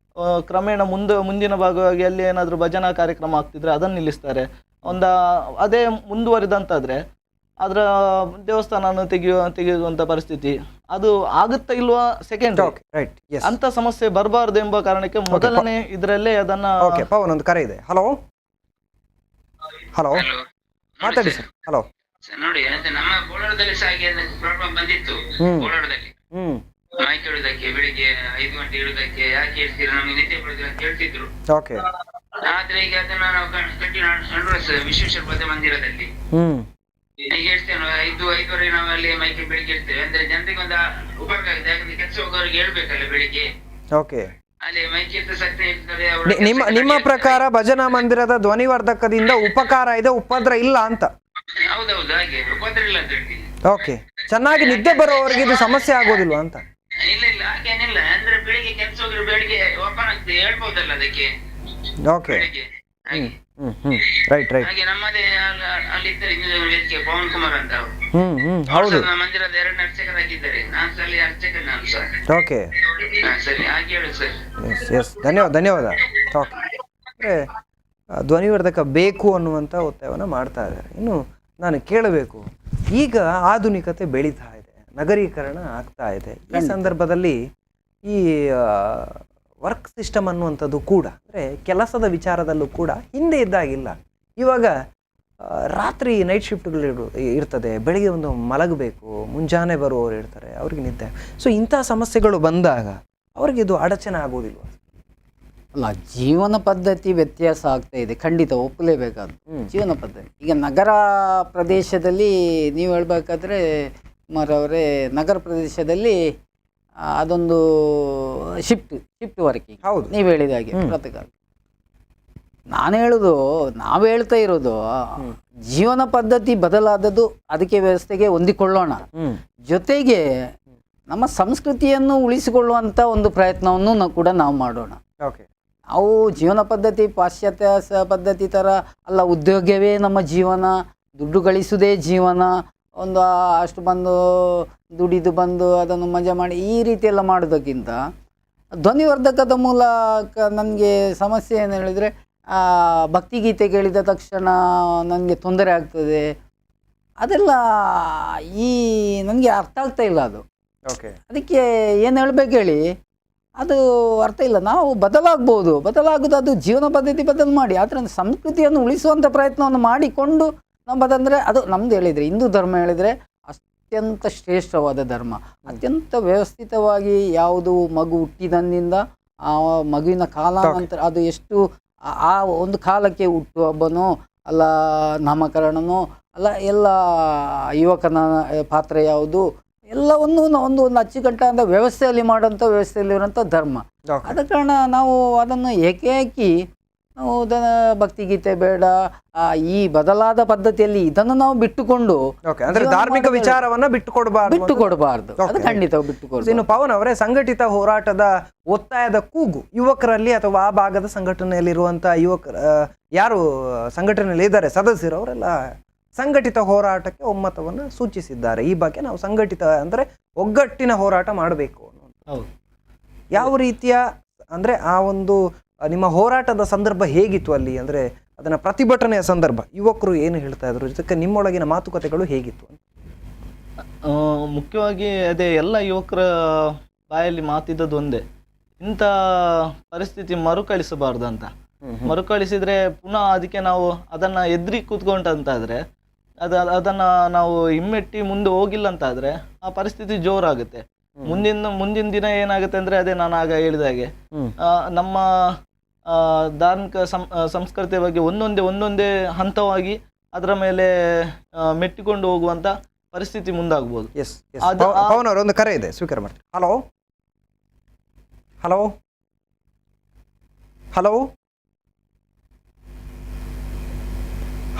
ಕ್ರಮೇಣ ಮುಂದಿನ ಭಾಗವಾಗಿ ಅಲ್ಲಿ ಏನಾದರೂ ಭಜನಾ ಕಾರ್ಯಕ್ರಮ ಆಗ್ತಿದ್ರೆ ಅದನ್ನು ನಿಲ್ಲಿಸ್ತಾರೆ. ಅದೇ ಮುಂದುವರಿದಂತಾದರೆ ಅದರ ದೇವಸ್ಥಾನ ತೆಗೆಯುವಂಥ ಪರಿಸ್ಥಿತಿ ಅದು ಆಗುತ್ತಾ ಇಲ್ವಾ ಸೆಕೆಂಡ್. ಅಂತ ಸಮಸ್ಯೆ ಬರಬಾರ್ದು ಎಂಬ ಕಾರಣಕ್ಕೆ ಮೊದಲನೇ ಇದರಲ್ಲೇ ಅದನ್ನ. ಓಕೆ, ಪವನ್ ಒಂದು ಕರೆ ಇದೆ. ಹಲೋ ಹಲೋ, ಮಾತಾಡಿ ಸರ್. ಹಲೋ ನೋಡಿ, ನಮ್ಮ ಬೋಳಾರದಲ್ಲಿ ಸಹ ಹಾಗೆ ಪ್ರಾಬ್ಲಮ್ ಬಂದಿತ್ತು. ಬೋಳಾರದಲ್ಲಿ ಮೈಕ್ ಇಡುವುದಕ್ಕೆ ಬೆಳಿಗ್ಗೆ 5 ಗಂಟೆ ಇಡುವುದಕ್ಕೆ ಯಾಕೆ ಹೇಳ್ತೀರಾ, ನಮ್ಗೆ ನಿದ್ದೆ ಬರುದಿಲ್ಲ ಅಂತ ಹೇಳ್ತಿದ್ರು. ಓಕೆ, ಆದ್ರೆ ಈಗ ಅದನ್ನ ನಾವು ಕಂಟಿನ್ಯೂ ವಿಶ್ವೇಶ್ವರ ಪದ ಮಂದಿರದಲ್ಲಿ ಈಗ ಹೇಳ್ತೇವೆ. 5:05 ನಾವು ಅಲ್ಲಿ ಮೈಕ್ ಬೆಳಿಗ್ಗೆ ಇಡ್ತೇವೆ. ಅಂದ್ರೆ ಜನರಿಗೆ ಒಂದು ಉಪಯೋಗ ಆಗಿದೆ. ಯಾಕಂದ್ರೆ ಕೆಲಸ ಹೋಗೋರಿಗೆ ಹೇಳ್ಬೇಕಲ್ಲ ಬೆಳಿಗ್ಗೆ. ಓಕೆ, ಅಲ್ಲಿ ಮೈಕ್ ಇರ್ತ ಸಕ್ರೆ ಇರ್ತಾರೆ. ನಿಮ್ಮ ಪ್ರಕಾರ ಭಜನಾ ಮಂದಿರದ ಧ್ವನಿವರ್ಧಕದಿಂದ ಉಪಕಾರ ಇದೆ, ಉಪದ್ರ ಇಲ್ಲ ಅಂತ? ಹೌದೌದು, ಹಾಗೆ ಉಪದ್ರ ಇಲ್ಲ ಅಂತ ಹೇಳ್ತೀನಿ. ಓಕೆ, ಚೆನ್ನಾಗಿ ನಿದ್ದೆ ಬರೋವರಿಗೆ ಇದು ಸಮಸ್ಯೆ ಆಗೋದಿಲ್ವಾ ಅಂತ? ಇಲ್ಲ ಇಲ್ಲ, ಹಾಗೇನಿಲ್ಲ. ಅಂದ್ರೆ ಬೆಳಿಗ್ಗೆ ಕೆಲಸ ಹೋಗಿರೋ ಬೆಳಿಗ್ಗೆ ಓಪನ್ ಆಗ್ತದೆ, ಹೇಳ್ಬೋದಲ್ಲ ಅದಕ್ಕೆ. ಓಕೆ, ಬೆಳಿಗ್ಗೆ ಹಾಗೆ ರೈಟ್ ರೈಟ್. ಹಾಗೆ ನಮ್ಮದೇ ಅಲ್ಲಿ ಇದ್ದಾರೆ ವೇದಿಕೆ ಪವನ್ ಕುಮಾರ್ ಅಂತ ಅವರು. ಹೌದು, ಮಂದಿರದ 2 ಅರ್ಚಕರಾಗಿದ್ದಾರೆ. ನಾನು ಅಲ್ಲಿ ಅರ್ಚಕ ನಾನು ಸರ್. ಓಕೆ, ಸರಿ, ಹಾಗೆ ಹೇಳು ಸರ್. ಎಸ್, ಧನ್ಯವಾದ. ಓಕೆ, ಅಂದರೆ ಧ್ವನಿವರ್ಧಕ ಬೇಕು ಅನ್ನುವಂಥ ಒತ್ತಾಯವನ್ನು ಮಾಡ್ತಾ ಇದ್ದಾರೆ. ಇನ್ನು ನಾನು ಕೇಳಬೇಕು, ಈಗ ಆಧುನಿಕತೆ ಬೆಳೀತಾ ಇದೆ, ನಗರೀಕರಣ ಆಗ್ತಾ ಇದೆ. ಈ ಸಂದರ್ಭದಲ್ಲಿ ಈ ವರ್ಕ್ ಸಿಸ್ಟಮ್ ಅನ್ನುವಂಥದ್ದು ಕೂಡ, ಅಂದರೆ ಕೆಲಸದ ವಿಚಾರದಲ್ಲೂ ಕೂಡ ಹಿಂದೆ ಇದ್ದಾಗಿಲ್ಲ. ಇವಾಗ ರಾತ್ರಿ ನೈಟ್ ಶಿಫ್ಟ್ಗಳು ಇರ್ತದೆ, ಬೆಳಿಗ್ಗೆ ಒಂದು ಮಲಗಬೇಕು, ಮುಂಜಾನೆ ಬರುವವರು ಇರ್ತಾರೆ, ಅವ್ರಿಗೆ ನಿದ್ದೆ. ಸೊ ಇಂಥ ಸಮಸ್ಯೆಗಳು ಬಂದಾಗ ಅವ್ರಿಗೆ ಇದು ಅಡಚಣೆ ಆಗೋದಿಲ್ವ? ಅಲ್ಲ, ಜೀವನ ಪದ್ಧತಿ ವ್ಯತ್ಯಾಸ ಆಗ್ತಾ ಇದೆ, ಖಂಡಿತ ಒಪ್ಪಲೇಬೇಕಾದ ಜೀವನ ಪದ್ಧತಿ. ಈಗ ನಗರ ಪ್ರದೇಶದಲ್ಲಿ ನೀವು ಹೇಳ್ಬೇಕಾದ್ರೆ ಕುಮಾರ್ ಅವರೇ, ನಗರ ಪ್ರದೇಶದಲ್ಲಿ ಅದೊಂದು ಶಿಫ್ಟ್ ವರ್ಕಿಂಗ್. ಹೌದು, ನೀವು ಹೇಳಿದ ಹಾಗೆ ಪ್ರತಿಕಾಲ. ನಾವು ಹೇಳ್ತಾ ಇರೋದು ಜೀವನ ಪದ್ಧತಿ ಬದಲಾದದ್ದು, ಅದಕ್ಕೆ ವ್ಯವಸ್ಥೆಗೆ ಹೊಂದಿಕೊಳ್ಳೋಣ, ಜೊತೆಗೆ ನಮ್ಮ ಸಂಸ್ಕೃತಿಯನ್ನು ಉಳಿಸಿಕೊಳ್ಳುವಂಥ ಒಂದು ಪ್ರಯತ್ನವನ್ನು ಕೂಡ ನಾವು ಮಾಡೋಣ. ಅವು ಜೀವನ ಪದ್ಧತಿ ಪಾಶ್ಚಾತ್ಯ ಪದ್ಧತಿ ಥರ ಅಲ್ಲ. ಉದ್ಯೋಗವೇ ನಮ್ಮ ಜೀವನ, ದುಡ್ಡು ಗಳಿಸುವುದೇ ಜೀವನ, ಒಂದು ಅಷ್ಟು ಬಂದು ದುಡಿದು ಬಂದು ಅದನ್ನು ಮಜಾ ಮಾಡಿ ಈ ರೀತಿ ಎಲ್ಲ ಮಾಡೋದಕ್ಕಿಂತ ಧ್ವನಿವರ್ಧಕದ ಮೂಲಕ ನನಗೆ ಸಮಸ್ಯೆ ಏನು ಹೇಳಿದರೆ, ಭಕ್ತಿಗೀತೆ ಕೇಳಿದ ತಕ್ಷಣ ನನಗೆ ತೊಂದರೆ ಆಗ್ತದೆ. ಅದೆಲ್ಲ ನನಗೆ ಅರ್ಥ ಆಗ್ತಾ ಇಲ್ಲ ಅದು. ಓಕೆ, ಅದಕ್ಕೆ ಏನು ಹೇಳಬೇಕು ಹೇಳಿ, ಅದು ಅರ್ಥ ಇಲ್ಲ. ನಾವು ಬದಲಾಗೋದು ಅದು ಜೀವನ ಪದ್ಧತಿ ಬದಲು ಮಾಡಿ, ಅದರ ಸಂಸ್ಕೃತಿಯನ್ನು ಉಳಿಸುವಂಥ ಪ್ರಯತ್ನವನ್ನು ಮಾಡಿಕೊಂಡು ನಮ್ಮದಂದರೆ ಅದು ನಮ್ಮದು ಹೇಳಿದರೆ ಹಿಂದೂ ಧರ್ಮ ಹೇಳಿದರೆ ಅತ್ಯಂತ ಶ್ರೇಷ್ಠವಾದ ಧರ್ಮ. ಅತ್ಯಂತ ವ್ಯವಸ್ಥಿತವಾಗಿ ಯಾವುದು ಮಗು ಹುಟ್ಟಿದಂದಿಂದ ಆ ಮಗುವಿನ ಕಾಲಾನಂತರ ಅದು ಎಷ್ಟು ಆ ಒಂದು ಕಾಲಕ್ಕೆ ಹುಟ್ಟುಹಬ್ಬನೋ ಅಲ್ಲ ನಾಮಕರಣನೋ ಅಲ್ಲ ಎಲ್ಲ ಯುವಕನ ಪಾತ್ರ ಯಾವುದು ಎಲ್ಲವನ್ನೂ ಒಂದು ಅಚ್ಚುಕಟ್ಟಾದ ವ್ಯವಸ್ಥೆಯಲ್ಲಿ ಮಾಡುವಂಥ ವ್ಯವಸ್ಥೆಯಲ್ಲಿರುವಂಥ ಧರ್ಮ. ಆದ ಕಾರಣ ನಾವು ಅದನ್ನು ಏಕಾಏಕಿ ನಾವು ಭಕ್ತಿಗೀತೆ ಬೇಡ, ಈ ಬದಲಾದ ಪದ್ಧತಿಯಲ್ಲಿ ಇದನ್ನು ನಾವು ಬಿಟ್ಟುಕೊಂಡು ಅಂದ್ರೆ ಧಾರ್ಮಿಕ ವಿಚಾರವನ್ನ ಬಿಟ್ಟುಕೊಡಬಾರ್ದು. ಅದು ಖಂಡಿತ ಬಿಟ್ಟುಕೊಡ್ಬಾರ್ದು. ಇನ್ನು ಪವನ್ ಅವರೇ, ಸಂಘಟಿತ ಹೋರಾಟದ ಒತ್ತಾಯದ ಕೂಗು ಯುವಕರಲ್ಲಿ ಅಥವಾ ಆ ಭಾಗದ ಸಂಘಟನೆಯಲ್ಲಿರುವಂತಹ ಯುವಕರ ಯಾರು ಸಂಘಟನೆಯಲ್ಲಿ ಇದ್ದಾರೆ ಸದಸ್ಯರು, ಅವರೆಲ್ಲ ಸಂಘಟಿತ ಹೋರಾಟಕ್ಕೆ ಒಮ್ಮತವನ್ನು ಸೂಚಿಸಿದ್ದಾರೆ. ಈ ಬಗ್ಗೆ ನಾವು ಸಂಘಟಿತ ಅಂದ್ರೆ ಒಗ್ಗಟ್ಟಿನ ಹೋರಾಟ ಮಾಡಬೇಕು ಅನ್ನೋದು ಯಾವ ರೀತಿಯ ಅಂದ್ರೆ ಆ ಒಂದು ನಿಮ್ಮ ಹೋರಾಟದ ಸಂದರ್ಭ ಹೇಗಿತ್ತು ಅಲ್ಲಿ? ಅಂದ್ರೆ ಅದನ್ನ ಪ್ರತಿಭಟನೆಯ ಸಂದರ್ಭ ಯುವಕರು ಏನು ಹೇಳ್ತಾ ಇದ್ರು, ಇದಕ್ಕೆ ನಿಮ್ಮೊಳಗಿನ ಮಾತುಕತೆಗಳು ಹೇಗಿತ್ತು? ಮುಖ್ಯವಾಗಿ ಅದೇ ಎಲ್ಲ ಯುವಕರ ಬಾಯಲ್ಲಿ ಮಾತಿದ್ದದ್ದು ಒಂದೇ, ಇಂಥ ಪರಿಸ್ಥಿತಿ ಮರುಕಳಿಸಬಾರ್ದು ಅಂತ. ಮರುಕಳಿಸಿದ್ರೆ ಪುನಃ ಅದಕ್ಕೆ ನಾವು ಅದನ್ನ ಎದ್ರಿ ಕೂತ್ಕೊಂಡಂತಾದ್ರೆ ಅದನ್ನ ನಾವು ಹಿಮ್ಮೆಟ್ಟಿ ಮುಂದೆ ಹೋಗಿಲ್ಲ ಅಂತಾದ್ರೆ ಆ ಪರಿಸ್ಥಿತಿ ಜೋರಾಗುತ್ತೆ. ಮುಂದಿನ ದಿನ ಏನಾಗುತ್ತೆ ಅಂದ್ರೆ ಅದೇ ನಾನು ಆಗ ಹೇಳಿದ ಹಾಗೆ ನಮ್ಮ ಧಾರ್ಮಿಕ ಸಂಸ್ಕೃತಿಯ ಬಗ್ಗೆ ಒಂದೊಂದೇ ಹಂತವಾಗಿ ಅದರ ಮೇಲೆ ಮೆಟ್ಟಿಕೊಂಡು ಹೋಗುವಂತ ಪರಿಸ್ಥಿತಿ ಮುಂದಾಗ್ಬೋದು. ಪವನ್ ಅವರ ಒಂದು ಕರೆ ಇದೆ, ಸ್ವೀಕಾರ ಮಾಡಿ. ಹಲೋ ಹಲೋ ಹಲೋ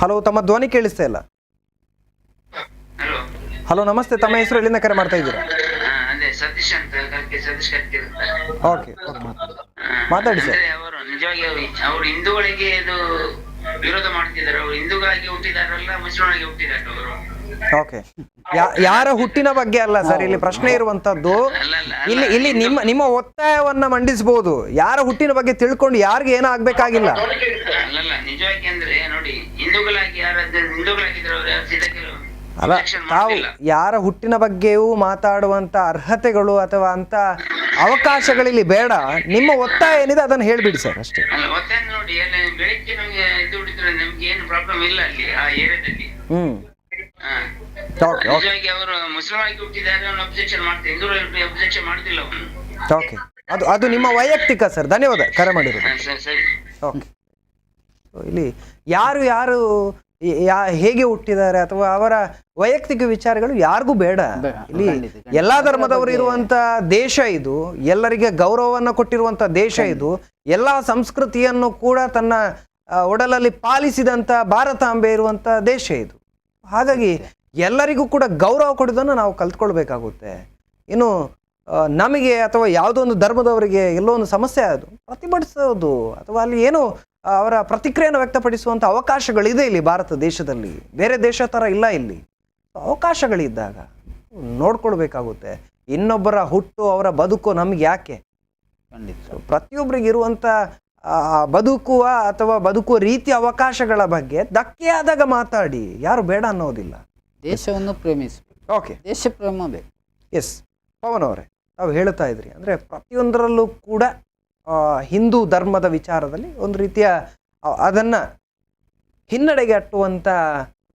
ಹಲೋ, ತಮ್ಮ ಧ್ವನಿ ಕೇಳಿಸ್ತಾ ಇಲ್ಲ. ಹಲೋ ನಮಸ್ತೆ, ತಮ್ಮ ಹೆಸರು ಎಲ್ಲಿಂದ ಕರೆ ಮಾಡ್ತಾ ಇದ್ದೀರಾ? ಓಕೆ, ಮಾತಾಡಿ ಸರ್. ಅವರು ನಿಜವಾಗಿ ಅವರು ಹಿಂದೂಗಳಿಗೆ ಇದು ವಿರೋಧ ಮಾಡ್ತಿದ್ದಾರೆ. ಅವರು ಹಿಂದೂಗಳಾಗಿ ಹುಟ್ಟಿದಾರಲ್ಲ, ಮುಸ್ಲಿಮರಾಗಿ ಹುಟ್ಟಿದ್ದಾರೆ ಅವರು. ಓಕೆ, ಯಾರ ಹುಟ್ಟಿನ ಬಗ್ಗೆ ಅಲ್ಲ ಸರ್ ಇಲ್ಲಿ ಪ್ರಶ್ನೆ ಇರುವಂತದ್ದು. ಇಲ್ಲಿ ನಿಮ್ಮ ಒತ್ತಾಯವನ್ನ ಮಂಡಿಸಬಹುದು, ಯಾರ ಹುಟ್ಟಿನ ಬಗ್ಗೆ ತಿಳ್ಕೊಂಡು ಯಾರಿಗೆ ಏನಾಗ್ಬೇಕಾಗಿಲ್ಲ. ಅಲ್ಲಲ್ಲ, ನಿಜವಾಗಿ ಅಂದ್ರೆ ನೋಡಿ, ಹಿಂದೂಗಳಾಗಿ ಹಿಂದೂಗಳಾಗಿದ್ರೆ ಅವರು ಅಲ್ಲ, ತಾವು ಯಾರ ಹುಟ್ಟಿನ ಬಗ್ಗೆಯೂ ಮಾತಾಡುವಂತ ಅರ್ಹತೆಗಳು ಅಥವಾ ಅಂತ ಅವಕಾಶಗಳಿಲ್ಲಿ ಬೇಡ. ನಿಮ್ಮ ಒತ್ತಾಯ ಏನಿದೆ ಅದನ್ನ ಹೇಳ್ಬಿಡಿ ಸರ್ ಅಷ್ಟೇ. ಒತ್ತಾಯ ನೋಡಿ, ಬೆಳಿಗ್ಗೆ ನಮ್ಗೆ ಇದು ಹುಟ್ಟಿದ್ರೆ ನಮ್ಗೆ ಏನು ಪ್ರಾಬ್ಲಮ್ ಇಲ್ಲ ಅಲ್ಲಿ ಆ ಏರಿಯಾದಲ್ಲಿ. ನಿಜವಾಗಿ ಅವರು ಮುಸ್ಲಿಂ ಆಗಿ ಹುಟ್ಟಿದ್ದಾರೆ, ಅಬ್ಜೆಕ್ಷನ್ ಮಾಡ್ತಾರೆ. ಹಿಂದೂ ಅಬ್ಜೆಕ್ಷನ್ ಮಾಡ್ತಿಲ್ಲ ಅವನು. ಓಕೆ, ಅದು ನಿಮ್ಮ ವೈಯಕ್ತಿಕ ಸರ್. ಧನ್ಯವಾದ ಕರೆ ಮಾಡಿರೋದು. ಓಕೆ, ಇಲ್ಲಿ ಯಾರು ಹೇಗೆ ಹುಟ್ಟಿದ್ದಾರೆ ಅಥವಾ ಅವರ ವೈಯಕ್ತಿಕ ವಿಚಾರಗಳು ಯಾರಿಗೂ ಬೇಡ. ಇಲ್ಲಿ ಎಲ್ಲಾ ಧರ್ಮದವರು ಇರುವಂತ ದೇಶ ಇದು, ಎಲ್ಲರಿಗೆ ಗೌರವವನ್ನ ಕೊಟ್ಟಿರುವಂತ ದೇಶ ಇದು, ಎಲ್ಲಾ ಸಂಸ್ಕೃತಿಯನ್ನು ಕೂಡ ತನ್ನ ಒಡಲಲ್ಲಿ ಪಾಲಿಸಿದಂತ ಭಾರತಾಂಬೆ ಇರುವಂತ ದೇಶ ಇದು. ಹಾಗಾಗಿ ಎಲ್ಲರಿಗೂ ಕೂಡ ಗೌರವ ಕೊಡೋದನ್ನು ನಾವು ಕಲ್ತ್ಕೊಳ್ಬೇಕಾಗುತ್ತೆ. ಇನ್ನು ನಮಗೆ ಅಥವಾ ಯಾವುದೋ ಒಂದು ಧರ್ಮದವರಿಗೆ ಎಲ್ಲೋ ಒಂದು ಸಮಸ್ಯೆ ಅದು ಪ್ರತಿಭಟಿಸೋದು ಅಥವಾ ಅಲ್ಲಿ ಏನು ಅವರ ಪ್ರತಿಕ್ರಿಯೆಯನ್ನು ವ್ಯಕ್ತಪಡಿಸುವಂಥ ಅವಕಾಶಗಳಿದೆ ಇಲ್ಲಿ ಭಾರತ ದೇಶದಲ್ಲಿ. ಬೇರೆ ದೇಶ ಥರ ಇಲ್ಲ. ಇಲ್ಲಿ ಅವಕಾಶಗಳಿದ್ದಾಗ ನೋಡ್ಕೊಳ್ಬೇಕಾಗುತ್ತೆ. ಇನ್ನೊಬ್ಬರ ಹುಟ್ಟು ಅವರ ಬದುಕು ನಮ್ಗೆ ಯಾಕೆ? ಪ್ರತಿಯೊಬ್ಬರಿಗೆ ಇರುವಂಥ ಬದುಕುವ ಅಥವಾ ಬದುಕುವ ರೀತಿಯ ಅವಕಾಶಗಳ ಬಗ್ಗೆ ಧಕ್ಕೆಯಾದಾಗ ಮಾತಾಡಿ, ಯಾರು ಬೇಡ ಅನ್ನೋದಿಲ್ಲ. ದೇಶವನ್ನು ಪ್ರೇಮಿಸಬೇಕು. ಓಕೆ, ದೇಶ ಪ್ರೇಮ ಬೇಕು. ಎಸ್ ಪವನ್ ಅವರೇ, ತಾವು ಹೇಳ್ತಾ ಇದ್ರಿ ಅಂದರೆ ಪ್ರತಿಯೊಂದರಲ್ಲೂ ಕೂಡ ಹಿಂದೂ ಧರ್ಮದ ವಿಚಾರದಲ್ಲಿ ಒಂದು ರೀತಿಯ ಅದನ್ನು ಹಿನ್ನಡೆಗೆ ಅಟ್ಟುವಂಥ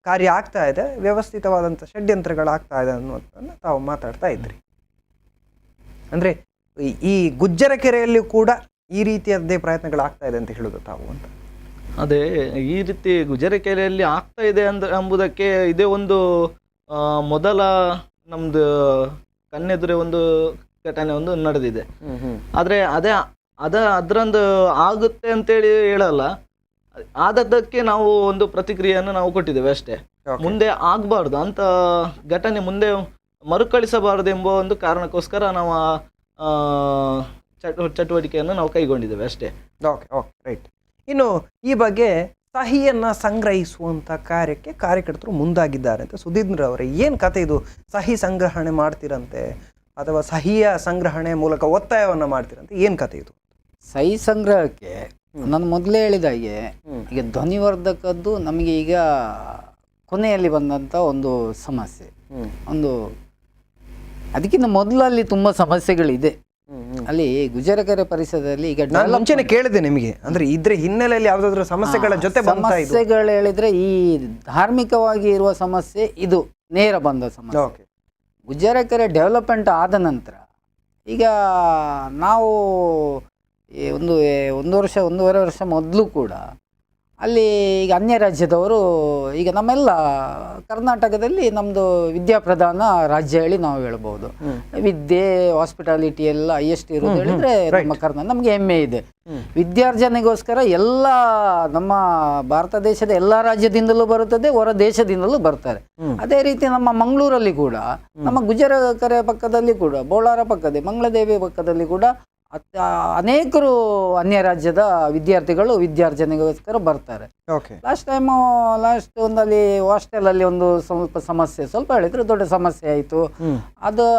ಕಾರ್ಯ ಆಗ್ತಾ ಇದೆ, ವ್ಯವಸ್ಥಿತವಾದಂಥ ಷಡ್ಯಂತ್ರಗಳಾಗ್ತಾ ಇದೆ ಅನ್ನೋದನ್ನು ತಾವು ಮಾತಾಡ್ತಾ ಇದ್ರಿ. ಅಂದರೆ ಈ ಗುಜ್ಜರ ಕೆರೆಯಲ್ಲಿ ಕೂಡ ಈ ರೀತಿಯದ್ದೇ ಪ್ರಯತ್ನಗಳಾಗ್ತಾ ಇದೆ ಅಂತ ಹೇಳೋದು ತಾವು ಅಂತ? ಅದೇ, ಈ ರೀತಿ ಗುಜರಿಕೆರೆಯಲ್ಲಿ ಆಗ್ತಾ ಇದೆ ಎಂಬುದಕ್ಕೆ ಇದೇ ಒಂದು ಮೊದಲ ನಮ್ದು ಕಣ್ಣೆದುರೇ ಒಂದು ಘಟನೆ ಒಂದು ನಡೆದಿದೆ. ಆದರೆ ಅದರೊಂದು ಆಗುತ್ತೆ ಅಂತೇಳಿ ಹೇಳಲ್ಲ, ಆದದ್ದಕ್ಕೆ ನಾವು ಒಂದು ಪ್ರತಿಕ್ರಿಯೆಯನ್ನು ನಾವು ಕೊಟ್ಟಿದ್ದೇವೆ ಅಷ್ಟೇ. ಮುಂದೆ ಆಗಬಾರ್ದು ಅಂತ ಘಟನೆ ಮುಂದೆ ಮರುಕಳಿಸಬಾರದು ಎಂಬ ಒಂದು ಕಾರಣಕ್ಕೋಸ್ಕರ ನಾವು ಚಟುವಟಿಕೆಯನ್ನು ನಾವು ಕೈಗೊಂಡಿದ್ದೇವೆ ಅಷ್ಟೇ. Okay okay right. ಇನ್ನು ಈ ಬಗ್ಗೆ ಸಹಿಯನ್ನು ಸಂಗ್ರಹಿಸುವಂಥ ಕಾರ್ಯಕ್ಕೆ ಕಾರ್ಯಕರ್ತರು ಮುಂದಾಗಿದ್ದಾರೆ ಅಂತ. ಸುಧೀಂದ್ರ ಅವರೇ, ಏನು ಕತೆ ಇದು? ಸಹಿ ಸಂಗ್ರಹಣೆ ಮಾಡ್ತೀರಂತೆ ಅಥವಾ ಸಹಿಯ ಸಂಗ್ರಹಣೆ ಮೂಲಕ ಒತ್ತಾಯವನ್ನು ಮಾಡ್ತೀರಂತೆ, ಏನು ಕತೆ ಇದು? ಸಹಿ ಸಂಗ್ರಹಕ್ಕೆ ನಾನು ಮೊದಲೇ ಹೇಳಿದ ಹಾಗೆ ಈಗ ಧ್ವನಿವರ್ಧಕದ್ದು ನಮಗೆ ಈಗ ಕೊನೆಯಲ್ಲಿ ಬಂದಂಥ ಒಂದು ಸಮಸ್ಯೆ. ಒಂದು ಅದಕ್ಕಿಂತ ಮೊದಲು ಅಲ್ಲಿ ತುಂಬ ಸಮಸ್ಯೆಗಳಿದೆ. ಅಲ್ಲಿ ಗುಜರಕೆರೆ ಪರಿಸರದಲ್ಲಿ ಈಗ ನಾನು ಮುಂಚೆನೆ ಕೇಳಿದೆ ನಿಮಗೆ, ಅಂದ್ರೆ ಇದ್ರ ಹಿನ್ನೆಲೆಯಲ್ಲಿ ಯಾವ್ದಾದ್ರು ಸಮಸ್ಯೆಗಳ ಜೊತೆ ಸಮಸ್ಯೆಗಳು ಹೇಳಿದ್ರೆ ಈ ಧಾರ್ಮಿಕವಾಗಿ ಇರುವ ಸಮಸ್ಯೆ ಇದು ನೇರ ಬಂದ ಸಮಸ್ಯೆ. ಗುಜರಕೆರೆ ಡೆವಲಪ್ಮೆಂಟ್ ಆದ ನಂತರ ಈಗ ನಾವು ಒಂದೂವರೆ ವರ್ಷ ಮೊದಲು ಕೂಡ ಅಲ್ಲಿ ಈಗ ಅನ್ಯ ರಾಜ್ಯದವರು ಈಗ ನಮ್ಮೆಲ್ಲ ಕರ್ನಾಟಕದಲ್ಲಿ ನಮ್ಮದು ವಿದ್ಯಾಪ್ರಧಾನ ರಾಜ್ಯ ಹೇಳಿ ನಾವು ಹೇಳ್ಬೋದು. ವಿದ್ಯೆ ಹಾಸ್ಪಿಟಾಲಿಟಿ ಎಲ್ಲ ಹೈಯೆಸ್ಟ್ ಇರೋದು ಹೇಳಿದ್ರೆ ನಮ್ಮ ನಮಗೆ ಹೆಮ್ಮೆ ಇದೆ. ವಿದ್ಯಾರ್ಜನೆಗೋಸ್ಕರ ಎಲ್ಲ ನಮ್ಮ ಭಾರತ ದೇಶದ ಎಲ್ಲ ರಾಜ್ಯದಿಂದಲೂ ಬರುತ್ತದೆ, ಹೊರ ದೇಶದಿಂದಲೂ ಬರ್ತಾರೆ. ಅದೇ ರೀತಿ ನಮ್ಮ ಮಂಗಳೂರಲ್ಲಿ ಕೂಡ, ನಮ್ಮ ಗುಜರಕೆರೆ ಪಕ್ಕದಲ್ಲಿ ಕೂಡ, ಬೋಳಾರ ಪಕ್ಕದ ಮಂಗಳದೇವಿ ಪಕ್ಕದಲ್ಲಿ ಕೂಡ ಅನೇಕರು ಅನ್ಯ ರಾಜ್ಯದ ವಿದ್ಯಾರ್ಥಿಗಳು ವಿದ್ಯಾರ್ಜನೆಗೋಸ್ಕರ ಬರ್ತಾರೆ. ಲಾಸ್ಟ್ ಒಂದಲ್ಲಿ ಹಾಸ್ಟೆಲಲ್ಲಿ ಒಂದು ಸ್ವಲ್ಪ ಹೇಳಿದ್ರೆ ದೊಡ್ಡ ಸಮಸ್ಯೆ ಆಯಿತು.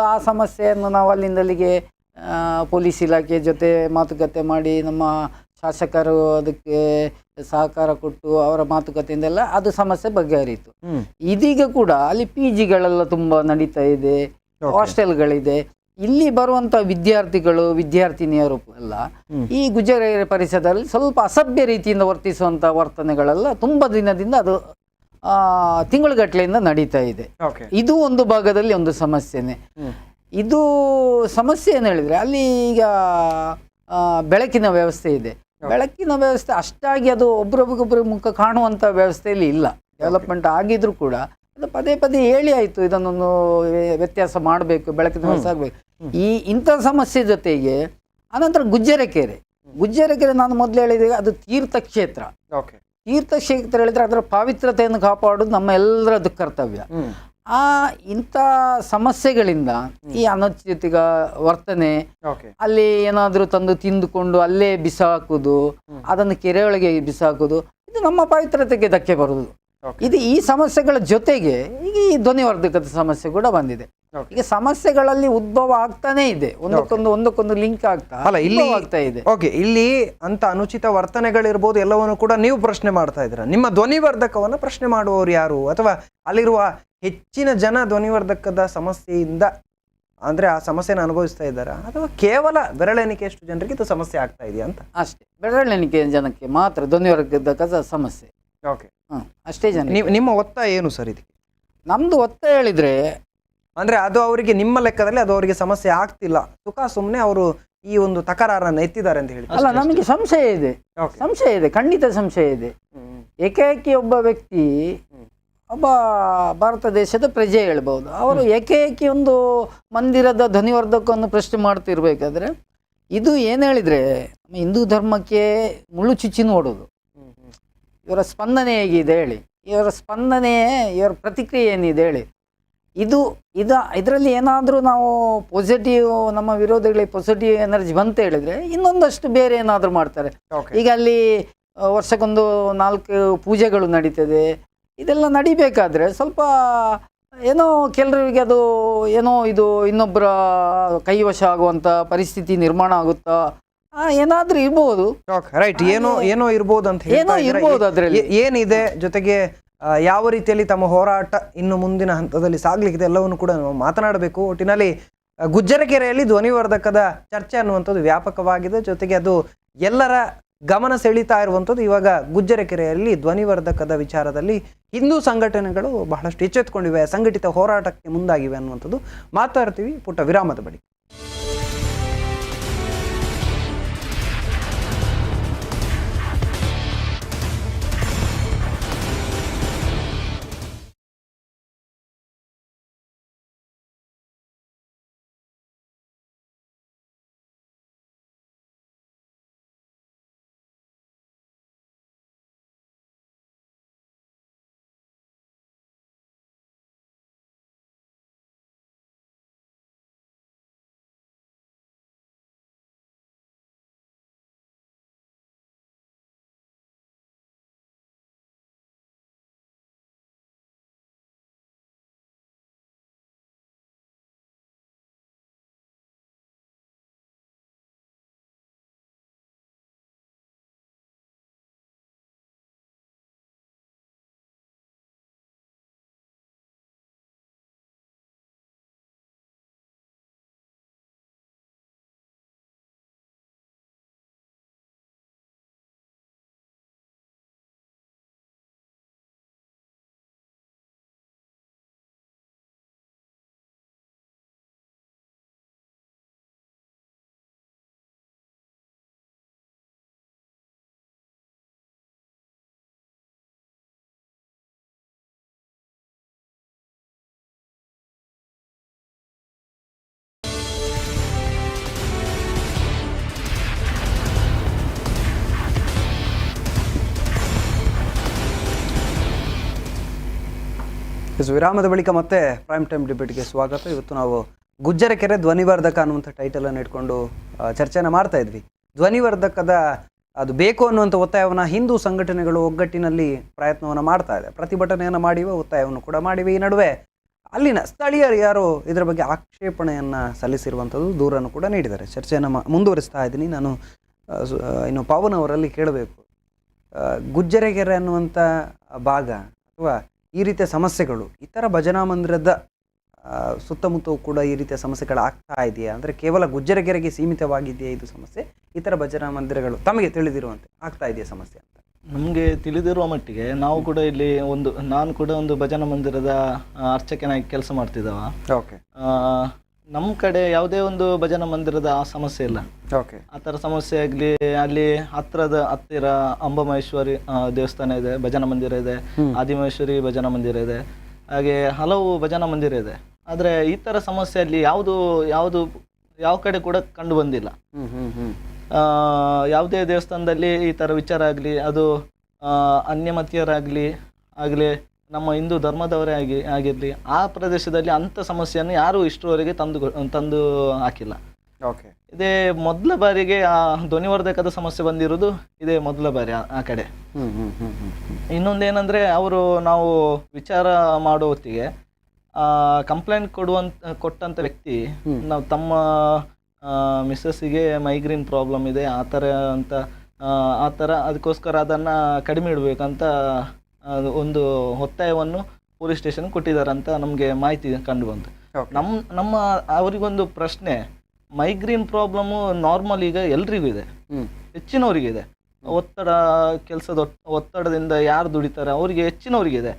ಆ ಸಮಸ್ಯೆಯನ್ನು ನಾವು ಅಲ್ಲಿಂದಲ್ಲಿಗೆ ಪೊಲೀಸ್ ಇಲಾಖೆ ಜೊತೆ ಮಾತುಕತೆ ಮಾಡಿ ನಮ್ಮ ಶಾಸಕರು ಅದಕ್ಕೆ ಸಹಕಾರ ಕೊಟ್ಟು ಅವರ ಮಾತುಕತೆಯಿಂದೆಲ್ಲ ಅದು ಸಮಸ್ಯೆ ಬಗೆಹರಿಯಿತು. ಇದೀಗ ಕೂಡ ಅಲ್ಲಿ PGಗಳೆಲ್ಲ ತುಂಬ ನಡೀತಾ ಇದೆ, ಹಾಸ್ಟೆಲ್ಗಳಿದೆ. ಇಲ್ಲಿ ಬರುವಂಥ ವಿದ್ಯಾರ್ಥಿಗಳು ವಿದ್ಯಾರ್ಥಿನಿಯರು ಎಲ್ಲ ಈ ಗುಜರಕೆರೆ ಪರಿಸರದಲ್ಲಿ ಸ್ವಲ್ಪ ಅಸಭ್ಯ ರೀತಿಯಿಂದ ವರ್ತಿಸುವಂಥ ವರ್ತನೆಗಳೆಲ್ಲ ತುಂಬ ದಿನದಿಂದ ಅದು ತಿಂಗಳುಗಟ್ಟಲೆಯಿಂದ ನಡೀತಾ ಇದೆ. ಇದು ಒಂದು ಭಾಗದಲ್ಲಿ ಒಂದು ಸಮಸ್ಯೆನೆ. ಇದು ಸಮಸ್ಯೆ ಏನು ಹೇಳಿದ್ರೆ ಅಲ್ಲಿ ಈಗ ಬೆಳಕಿನ ವ್ಯವಸ್ಥೆ ಇದೆ. ಬೆಳಕಿನ ವ್ಯವಸ್ಥೆ ಅಷ್ಟಾಗಿ ಅದು ಒಬ್ರೊಬ್ಬೊಬ್ಬರ ಮುಖ ಕಾಣುವಂಥ ವ್ಯವಸ್ಥೆಯಲ್ಲಿ ಇಲ್ಲ. ಡೆವಲಪ್ಮೆಂಟ್ ಆಗಿದ್ರು ಕೂಡ ಅದು ಪದೇ ಪದೇ ಹೇಳಿ ಆಯಿತು ಇದನ್ನೊಂದು ವ್ಯತ್ಯಾಸ ಮಾಡಬೇಕು, ಬೆಳಕಿನ ವ್ಯವಸ್ಥೆ ಆಗಬೇಕು. ಇಂಥ ಸಮಸ್ಯೆ ಜೊತೆಗೆ ಅನಂತರ ಗುಜ್ಜರಕೆರೆ ನಾನು ಮೊದಲು ಹೇಳಿದಾಗ ಅದು ತೀರ್ಥಕ್ಷೇತ್ರ. ತೀರ್ಥಕ್ಷೇತ್ರ ಹೇಳಿದ್ರೆ ಅದರ ಪಾವಿತ್ರತೆಯನ್ನು ಕಾಪಾಡೋದು ನಮ್ಮ ಎಲ್ಲರದ್ದು ಕರ್ತವ್ಯ. ಇಂಥ ಸಮಸ್ಯೆಗಳಿಂದ ಈ ಅನೌಚಿತಿಕ ವರ್ತನೆ, ಅಲ್ಲಿ ಏನಾದರೂ ತಂದು ತಿಂದುಕೊಂಡು ಅಲ್ಲೇ ಬಿಸಾಕುದು, ಅದನ್ನು ಕೆರೆಯೊಳಗೆ ಬಿಸಾಕುದು, ಇದು ನಮ್ಮ ಪವಿತ್ರತೆಗೆ ಧಕ್ಕೆ ಬರುವುದು. ಇದು ಈ ಸಮಸ್ಯೆಗಳ ಜೊತೆಗೆ ಈಗ ಈ ಧ್ವನಿವರ್ಧಕದ ಸಮಸ್ಯೆ ಕೂಡ ಬಂದಿದೆ. ಈಗ ಸಮಸ್ಯೆಗಳಲ್ಲಿ ಉದ್ಭವ ಆಗ್ತಾನೆ ಇದೆ, ಒಂದಕ್ಕೊಂದು ಲಿಂಕ್ ಆಗ್ತಾ ಇದೆ. ಓಕೆ, ಇಲ್ಲಿ ಅಂತ ಅನುಚಿತ ವರ್ತನೆಗಳಿರ್ಬೋದು, ಎಲ್ಲವನ್ನು ಕೂಡ ನೀವು ಪ್ರಶ್ನೆ ಮಾಡ್ತಾ ಇದ್ದೀರಾ. ನಿಮ್ಮ ಧ್ವನಿವರ್ಧಕವನ್ನು ಪ್ರಶ್ನೆ ಮಾಡುವವರು ಯಾರು? ಅಥವಾ ಅಲ್ಲಿರುವ ಹೆಚ್ಚಿನ ಜನ ಧ್ವನಿವರ್ಧಕದ ಸಮಸ್ಯೆಯಿಂದ ಅಂದ್ರೆ ಆ ಸಮಸ್ಯೆನ ಅನುಭವಿಸ್ತಾ ಇದ್ದಾರಾ, ಅಥವಾ ಕೇವಲ ಬೆರಳೆಣಿಕೆಯಷ್ಟು ಜನರಿಗೆ ಇದು ಸಮಸ್ಯೆ ಆಗ್ತಾ ಇದೆಯಾ ಅಂತ? ಅಷ್ಟೇ, ಬೆರಳೆಣಿಕೆ ಜನಕ್ಕೆ ಮಾತ್ರ ಧ್ವನಿವರ್ಧಕದ ಸಮಸ್ಯೆ. ಅಷ್ಟೇ ಜನ. ನಿಮ್ಮ ಒತ್ತಾಯ ಏನು ಸರ್ ಇದಕ್ಕೆ? ನಮ್ದು ಒತ್ತಾಯ ಹೇಳಿದ್ರೆ ಅಂದ್ರೆ ಅದು ಅವರಿಗೆ, ನಿಮ್ಮ ಲೆಕ್ಕದಲ್ಲಿ ಅದು ಅವರಿಗೆ ಸಮಸ್ಯೆ ಆಗ್ತಿಲ್ಲ, ಸುಮ್ಮನೆ ಅವರು ಈ ಒಂದು ತಕರಾರನ್ನು ಎತ್ತಿದ್ದಾರೆ ಅಂತ ಹೇಳಿ? ಅಲ್ಲ, ನಮಗೆ ಸಂಶಯ ಇದೆ, ಖಂಡಿತ ಸಂಶಯ ಇದೆ. ಏಕಾಏಕಿ ಒಬ್ಬ ವ್ಯಕ್ತಿ, ಒಬ್ಬ ಭಾರತ ದೇಶದ ಪ್ರಜೆ ಹೇಳ್ಬೋದು, ಅವರು ಏಕಾಏಕಿ ಒಂದು ಮಂದಿರದ ಧ್ವನಿವರ್ಧಕವನ್ನು ಪ್ರಶ್ನೆ ಮಾಡ್ತಿರ್ಬೇಕಾದ್ರೆ ಇದು ಏನು ಹೇಳಿದ್ರೆ ಹಿಂದೂ ಧರ್ಮಕ್ಕೆ ಮುಳ್ಳು ಚುಚ್ಚಿ ನೋಡೋದು. ಇವರ ಸ್ಪಂದನೆ ಹೇಗಿದೆ ಹೇಳಿ, ಇವರ ಪ್ರತಿಕ್ರಿಯೆ ಏನಿದೆ ಹೇಳಿ. ಇದರಲ್ಲಿ ಏನಾದರೂ ನಾವು ಪಾಸಿಟಿವ್, ನಮ್ಮ ವಿರೋಧಿಗಳಿಗೆ ಪಾಸಿಟಿವ್ ಎನರ್ಜಿ ಬಂತ ಹೇಳಿದ್ರೆ ಇನ್ನೊಂದಷ್ಟು ಬೇರೆ ಏನಾದರೂ ಮಾಡ್ತಾರೆ. ಈಗ ಅಲ್ಲಿ ವರ್ಷಕ್ಕೊಂದು 4 ಪೂಜೆಗಳು ನಡೀತದೆ. ಇದೆಲ್ಲ ನಡಿಬೇಕಾದ್ರೆ ಸ್ವಲ್ಪ ಏನೋ ಕೆಲವರಿಗೆ ಅದು ಏನೋ ಇದು ಇನ್ನೊಬ್ಬರ ಕೈವಶ ಆಗುವಂಥ ಪರಿಸ್ಥಿತಿ ನಿರ್ಮಾಣ ಆಗುತ್ತಾ, ಏನಾದ್ರೂ ಇರ್ಬೋದು. ರೈಟ್, ಏನೋ ಇರ್ಬೋದು ಅಂತ ಇರ್ಬೋದು. ಅದ್ರಲ್ಲಿ ಏನಿದೆ, ಜೊತೆಗೆ ಯಾವ ರೀತಿಯಲ್ಲಿ ತಮ್ಮ ಹೋರಾಟ ಇನ್ನು ಮುಂದಿನ ಹಂತದಲ್ಲಿ ಸಾಗ್ಲಿಕ್ಕಿದೆ ಎಲ್ಲವನ್ನು ಕೂಡ ನಾವು ಮಾತನಾಡಬೇಕು. ಒಟ್ಟಿನಲ್ಲಿ ಗುಜ್ಜರಕೆರೆಯಲ್ಲಿ ಧ್ವನಿವರ್ಧಕದ ಚರ್ಚೆ ಅನ್ನುವಂಥದ್ದು ವ್ಯಾಪಕವಾಗಿದೆ. ಜೊತೆಗೆ ಅದು ಎಲ್ಲರ ಗಮನ ಸೆಳೀತಾ ಇರುವಂಥದ್ದು. ಇವಾಗ ಗುಜ್ಜರಕೆರೆಯಲ್ಲಿ ಧ್ವನಿವರ್ಧಕದ ವಿಚಾರದಲ್ಲಿ ಹಿಂದೂ ಸಂಘಟನೆಗಳು ಬಹಳಷ್ಟು ಎಚ್ಚೆತ್ತುಕೊಂಡಿವೆ, ಸಂಘಟಿತ ಹೋರಾಟಕ್ಕೆ ಮುಂದಾಗಿವೆ ಅನ್ನುವಂಥದ್ದು ಮಾತಾಡ್ತೀವಿ ಪುಟ್ಟ ವಿರಾಮದ ಬಳಿ. ವಿರಾಮದ ಬಳಿಕ ಮತ್ತೆ ಪ್ರೈಮ್ ಟೈಮ್ ಡಿಬೇಟ್ಗೆ ಸ್ವಾಗತ. ಇವತ್ತು ನಾವು ಗುಜ್ಜರಕೆರೆ ಧ್ವನಿವರ್ಧಕ ಅನ್ನುವಂಥ ಟೈಟಲನ್ನು ಇಟ್ಕೊಂಡು ಚರ್ಚೆನ ಮಾಡ್ತಾ ಇದ್ವಿ. ಧ್ವನಿವರ್ಧಕದ ಅದು ಬೇಕು ಅನ್ನುವಂಥ ಒತ್ತಾಯವನ್ನು ಹಿಂದೂ ಸಂಘಟನೆಗಳು ಒಗ್ಗಟ್ಟಿನಲ್ಲಿ ಪ್ರಯತ್ನವನ್ನು ಮಾಡ್ತಾ ಇದೆ, ಪ್ರತಿಭಟನೆಯನ್ನು ಮಾಡಿವೆ, ಒತ್ತಾಯವನ್ನು ಕೂಡ ಮಾಡಿವೆ. ಈ ನಡುವೆ ಅಲ್ಲಿನ ಸ್ಥಳೀಯರು ಯಾರು ಇದರ ಬಗ್ಗೆ ಆಕ್ಷೇಪಣೆಯನ್ನು ಸಲ್ಲಿಸಿರುವಂಥದ್ದು, ದೂರನ್ನು ಕೂಡ ನೀಡಿದ್ದಾರೆ. ಚರ್ಚೆಯನ್ನು ಮುಂದುವರಿಸ್ತಾ ಇದ್ದೀನಿ. ನಾನು ಇನ್ನು ಪವನ್ ಅವರಲ್ಲಿ ಕೇಳಬೇಕು, ಗುಜ್ಜರಕೆರೆ ಅನ್ನುವಂಥ ಭಾಗ ಅಥವಾ ಈ ರೀತಿಯ ಸಮಸ್ಯೆಗಳು ಇತರ ಭಜನಾ ಮಂದಿರದ ಸುತ್ತಮುತ್ತ ಕೂಡ ಈ ರೀತಿಯ ಸಮಸ್ಯೆಗಳು ಆಗ್ತಾ ಇದೆಯಾ? ಅಂದರೆ ಕೇವಲ ಗುಜ್ಜರಕೆರೆಗೆ ಸೀಮಿತವಾಗಿದೆಯಾ ಇದು ಸಮಸ್ಯೆ? ಇತರ ಭಜನಾ ಮಂದಿರಗಳು ತಮಗೆ ತಿಳಿದಿರುವಂತೆ ಆಗ್ತಾ ಇದೆಯಾ ಸಮಸ್ಯೆ ಅಂತ? ನಮಗೆ ತಿಳಿದಿರುವ ಮಟ್ಟಿಗೆ ನಾವು ಕೂಡ ಇಲ್ಲಿ ನಾನು ಕೂಡ ಒಂದು ಭಜನಾ ಮಂದಿರದ ಅರ್ಚಕನಾಗಿ ಕೆಲಸ ಮಾಡ್ತಿದ್ದವ. ಓಕೆ. ನಮ್ಮ ಕಡೆ ಯಾವುದೇ ಒಂದು ಭಜನಾ ಮಂದಿರದ ಸಮಸ್ಯೆ ಇಲ್ಲ. ಓಕೆ. ಆ ಥರ ಸಮಸ್ಯೆ ಆಗಲಿ, ಅಲ್ಲಿ ಹತ್ತಿರ ಅಂಬಮಹೇಶ್ವರಿ ದೇವಸ್ಥಾನ ಇದೆ, ಭಜನಾ ಮಂದಿರ ಇದೆ, ಆದಿಮಹೇಶ್ವರಿ ಭಜನಾ ಮಂದಿರ ಇದೆ, ಹಾಗೆ ಹಲವು ಭಜನಾ ಮಂದಿರ ಇದೆ. ಆದರೆ ಈ ಥರ ಸಮಸ್ಯೆ ಅಲ್ಲಿ ಯಾವ ಕಡೆ ಕೂಡ ಕಂಡು ಬಂದಿಲ್ಲ. ಯಾವುದೇ ದೇವಸ್ಥಾನದಲ್ಲಿ ಈ ಥರ ವಿಚಾರ ಆಗಲಿ, ಅದು ಅನ್ಯಮತೀಯರಾಗಲಿ ನಮ್ಮ ಹಿಂದೂ ಧರ್ಮದವರೇ ಆಗಿರಲಿ, ಆ ಪ್ರದೇಶದಲ್ಲಿ ಅಂಥ ಸಮಸ್ಯೆಯನ್ನು ಯಾರೂ ಇಷ್ಟರವರೆಗೆ ತಂದು ಹಾಕಿಲ್ಲ. ಓಕೆ. ಇದೇ ಮೊದಲ ಬಾರಿಗೆ ಆ ಧ್ವನಿವರ್ಧಕದ ಸಮಸ್ಯೆ ಬಂದಿರೋದು ಇದೇ ಮೊದಲ ಬಾರಿ ಆ ಕಡೆ. ಇನ್ನೊಂದೇನೆಂದರೆ, ನಾವು ವಿಚಾರ ಮಾಡೋ ಹೊತ್ತಿಗೆ ಕಂಪ್ಲೇಂಟ್ ಕೊಟ್ಟಂಥ ವ್ಯಕ್ತಿ ನಾವು ತಮ್ಮ ಮಿಸ್ಸಸ್ಸಿಗೆ ಮೈಗ್ರೇನ್ ಪ್ರಾಬ್ಲಮ್ ಇದೆ ಆ ಥರ ಅದಕ್ಕೋಸ್ಕರ ಅದನ್ನು ಕಡಿಮೆ ಇಡಬೇಕಂತ ಒಂದು ಒತ್ತಾಯವನ್ನು ಪೊಲೀಸ್ ಸ್ಟೇಷನ್ ಕೊಟ್ಟಿದ್ದಾರೆ ಅಂತ ನಮಗೆ ಮಾಹಿತಿ ಕಂಡು ಬಂತು. ನಮ್ಮ ಅವರಿಗೊಂದು ಪ್ರಶ್ನೆ, ಮೈಗ್ರೇನ್ ಪ್ರಾಬ್ಲಮ್ಮು ನಾರ್ಮಲ್ ಈಗ ಎಲ್ರಿಗೂ ಇದೆ, ಹೆಚ್ಚಿನವರಿಗಿದೆ. ಕೆಲಸದ ಒತ್ತಡದಿಂದ ಯಾರು ದುಡಿತಾರೆ ಅವರಿಗೆ ಹೆಚ್ಚಿನವರಿಗಿದೆ.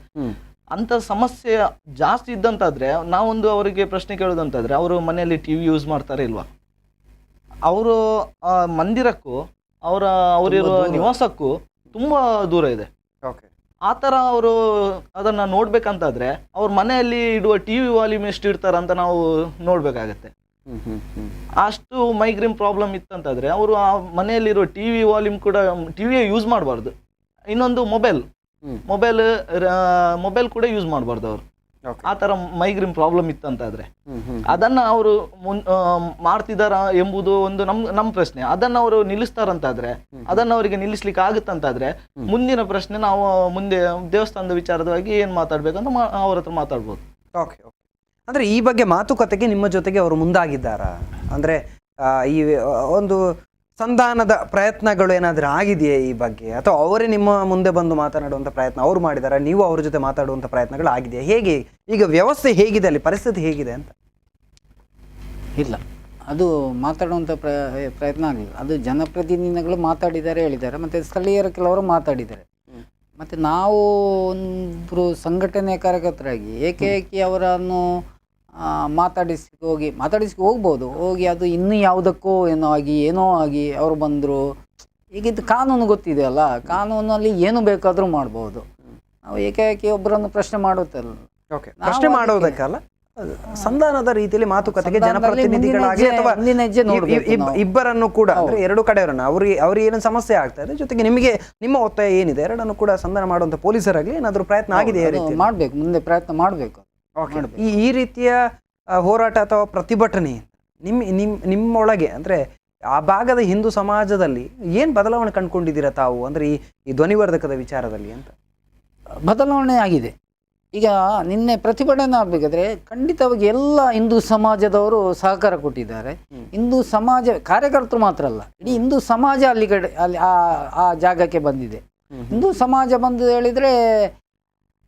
ಅಂಥ ಸಮಸ್ಯೆ ಜಾಸ್ತಿ ಇದ್ದಂತಾದರೆ ನಾವೊಂದು ಅವರಿಗೆ ಪ್ರಶ್ನೆ ಕೇಳೋದಂತಾದರೆ, ಅವರು ಮನೆಯಲ್ಲಿ TV ಯೂಸ್ ಮಾಡ್ತಾರೆ ಇಲ್ವಾ, ಅವರು ಮಂದಿರಕ್ಕೂ ಅವರಿರುವ ನಿವಾಸಕ್ಕೂ ತುಂಬ ದೂರ ಇದೆ. ಓಕೆ. ಆ ಥರ ಅವರು ಅದನ್ನು ನೋಡ್ಬೇಕಂತಾದರೆ ಅವ್ರ ಮನೆಯಲ್ಲಿ ಇಡುವ TV ವಾಲ್ಯೂಮ್ ಎಷ್ಟು ಇಡ್ತಾರೆ ಅಂತ ನಾವು ನೋಡಬೇಕಾಗತ್ತೆ. ಅಷ್ಟು ಮೈಗ್ರೇನ್ ಪ್ರಾಬ್ಲಮ್ ಇತ್ತಂತಾದರೆ ಅವರು ಆ ಮನೆಯಲ್ಲಿರೋ TV ವಾಲ್ಯೂಮ್ ಕೂಡ ಟಿವಿಯೇ ಯೂಸ್ ಮಾಡಬಾರ್ದು. ಇನ್ನೊಂದು ಮೊಬೈಲ್ ಕೂಡ ಯೂಸ್ ಮಾಡಬಾರ್ದು ಅವರು. ಆ ಥರ ಮೈಗ್ರೇನ್ ಪ್ರಾಬ್ಲಮ್ ಇತ್ತಂತಾದರೆ ಅದನ್ನು ಅವರು ಮಾಡ್ತಿದ್ದಾರ ಎಂಬುದು ಒಂದು ನಮ್ಮ ಪ್ರಶ್ನೆ. ಅದನ್ನು ಅವರು ನಿಲ್ಲಿಸ್ತಾರಂತಾದರೆ, ಅದನ್ನು ಅವರಿಗೆ ನಿಲ್ಲಿಸ್ಲಿಕ್ಕೆ ಆಗುತ್ತಂತಾದರೆ ಮುಂದಿನ ಪ್ರಶ್ನೆ ನಾವು ಮುಂದೆ ದೇವಸ್ಥಾನದ ವಿಚಾರವಾಗಿ ಏನು ಮಾತಾಡ್ಬೇಕಂತ ಅವ್ರ ಹತ್ರ ಮಾತಾಡ್ಬೋದು. ಓಕೆ. ಓಕೆ. ಅಂದರೆ ಈ ಬಗ್ಗೆ ಮಾತುಕತೆಗೆ ನಿಮ್ಮ ಜೊತೆಗೆ ಅವರು ಮುಂದಾಗಿದ್ದಾರಾ? ಅಂದರೆ ಈ ಒಂದು ಸಂಧಾನದ ಪ್ರಯತ್ನಗಳು ಏನಾದರೂ ಆಗಿದೆಯೇ ಈ ಬಗ್ಗೆ, ಅಥವಾ ಅವರೇ ನಿಮ್ಮ ಮುಂದೆ ಬಂದು ಮಾತನಾಡುವಂಥ ಪ್ರಯತ್ನ ಅವ್ರು ಮಾಡಿದಾರಾ, ನೀವು ಅವ್ರ ಜೊತೆ ಮಾತಾಡುವಂಥ ಪ್ರಯತ್ನಗಳು ಆಗಿದೆಯಾ? ಹೇಗೆ ಈಗ ವ್ಯವಸ್ಥೆ ಹೇಗಿದೆ, ಅಲ್ಲಿ ಪರಿಸ್ಥಿತಿ ಹೇಗಿದೆ ಅಂತ? ಇಲ್ಲ, ಅದು ಮಾತಾಡುವಂಥ ಪ್ರಯತ್ನ ಆಗಲಿಲ್ಲ. ಅದು ಜನಪ್ರತಿನಿಧಿಗಳು ಮಾತಾಡಿದ್ದಾರೆ, ಹೇಳಿದ್ದಾರೆ, ಮತ್ತು ಸ್ಥಳೀಯರ ಕೆಲವರು ಮಾತಾಡಿದ್ದಾರೆ. ಮತ್ತು ನಾವು ಒಬ್ಬರು ಸಂಘಟನೆಯ ಕಾರ್ಯಕರ್ತರಾಗಿ ಏಕೇಕಿ ಅವರನ್ನು ಮಾತಾಡಿಸಿ ಹೋಗ್ಬೋದು. ಹೋಗಿ ಅದು ಇನ್ನೂ ಯಾವುದಕ್ಕೋ ಏನೋ ಆಗಿ ಅವರು ಬಂದರು. ಈಗಿದ್ದು ಕಾನೂನು ಗೊತ್ತಿದೆಯಲ್ಲ, ಕಾನೂನಲ್ಲಿ ಏನು ಬೇಕಾದರೂ ಮಾಡ್ಬೋದು. ನಾವು ಏಕಾಏಕಿ ಒಬ್ಬರನ್ನು ಪ್ರಶ್ನೆ ಮಾಡುತ್ತಲ್ಲ, ಪ್ರಶ್ನೆ ಮಾಡೋದಕ್ಕಲ್ಲ, ಸಂಧಾನದ ರೀತಿಯಲ್ಲಿ ಮಾತುಕತೆಗೆ ಜನಪ್ರತಿನಿಧಿಗಳಾಗಿ ಅಥವಾ ಇಬ್ಬರನ್ನು ಕೂಡ, ಅಂದ್ರೆ ಎರಡು ಕಡೆಯವರನ್ನು ಅವ್ರಿಗೆ ಏನು ಸಮಸ್ಯೆ ಆಗ್ತಾ ಇದೆ, ಜೊತೆಗೆ ನಿಮ್ಮ ಒತ್ತಾಯ ಏನಿದೆ, ಎರಡನ್ನು ಕೂಡ ಸಂಧಾನ ಮಾಡುವಂತ ಪೊಲೀಸರಾಗಲಿ ಏನಾದರೂ ಪ್ರಯತ್ನ ಆಗಿದೆ ಮಾಡ್ಬೇಕು, ಮುಂದೆ ಪ್ರಯತ್ನ ಮಾಡಬೇಕು. ಈ ರೀತಿಯ ಹೋರಾಟ ಅಥವಾ ಪ್ರತಿಭಟನೆ ನಿಮ್ಮೊಳಗೆ ಅಂದ್ರೆ ಆ ಭಾಗದ ಹಿಂದೂ ಸಮಾಜದಲ್ಲಿ ಏನ್ ಬದಲಾವಣೆ ಕಂಡುಕೊಂಡಿದ್ದೀರಾ ತಾವು, ಅಂದ್ರೆ ಈ ಧ್ವನಿವರ್ಧಕದ ವಿಚಾರದಲ್ಲಿ ಅಂತ? ಬದಲಾವಣೆ ಆಗಿದೆ. ಈಗ ನಿನ್ನೆ ಪ್ರತಿಭಟನೆ ಆಗಬೇಕಾದ್ರೆ ಖಂಡಿತವಾಗಿ ಎಲ್ಲ ಹಿಂದೂ ಸಮಾಜದವರು ಸಹಕಾರ ಕೊಟ್ಟಿದ್ದಾರೆ. ಹಿಂದೂ ಸಮಾಜ ಕಾರ್ಯಕರ್ತರು ಮಾತ್ರ ಅಲ್ಲ, ಇಡೀ ಹಿಂದೂ ಸಮಾಜ ಅಲ್ಲಿ ಆ ಜಾಗಕ್ಕೆ ಬಂದಿದೆ. ಹಿಂದೂ ಸಮಾಜ ಬಂದು ಹೇಳಿದರೆ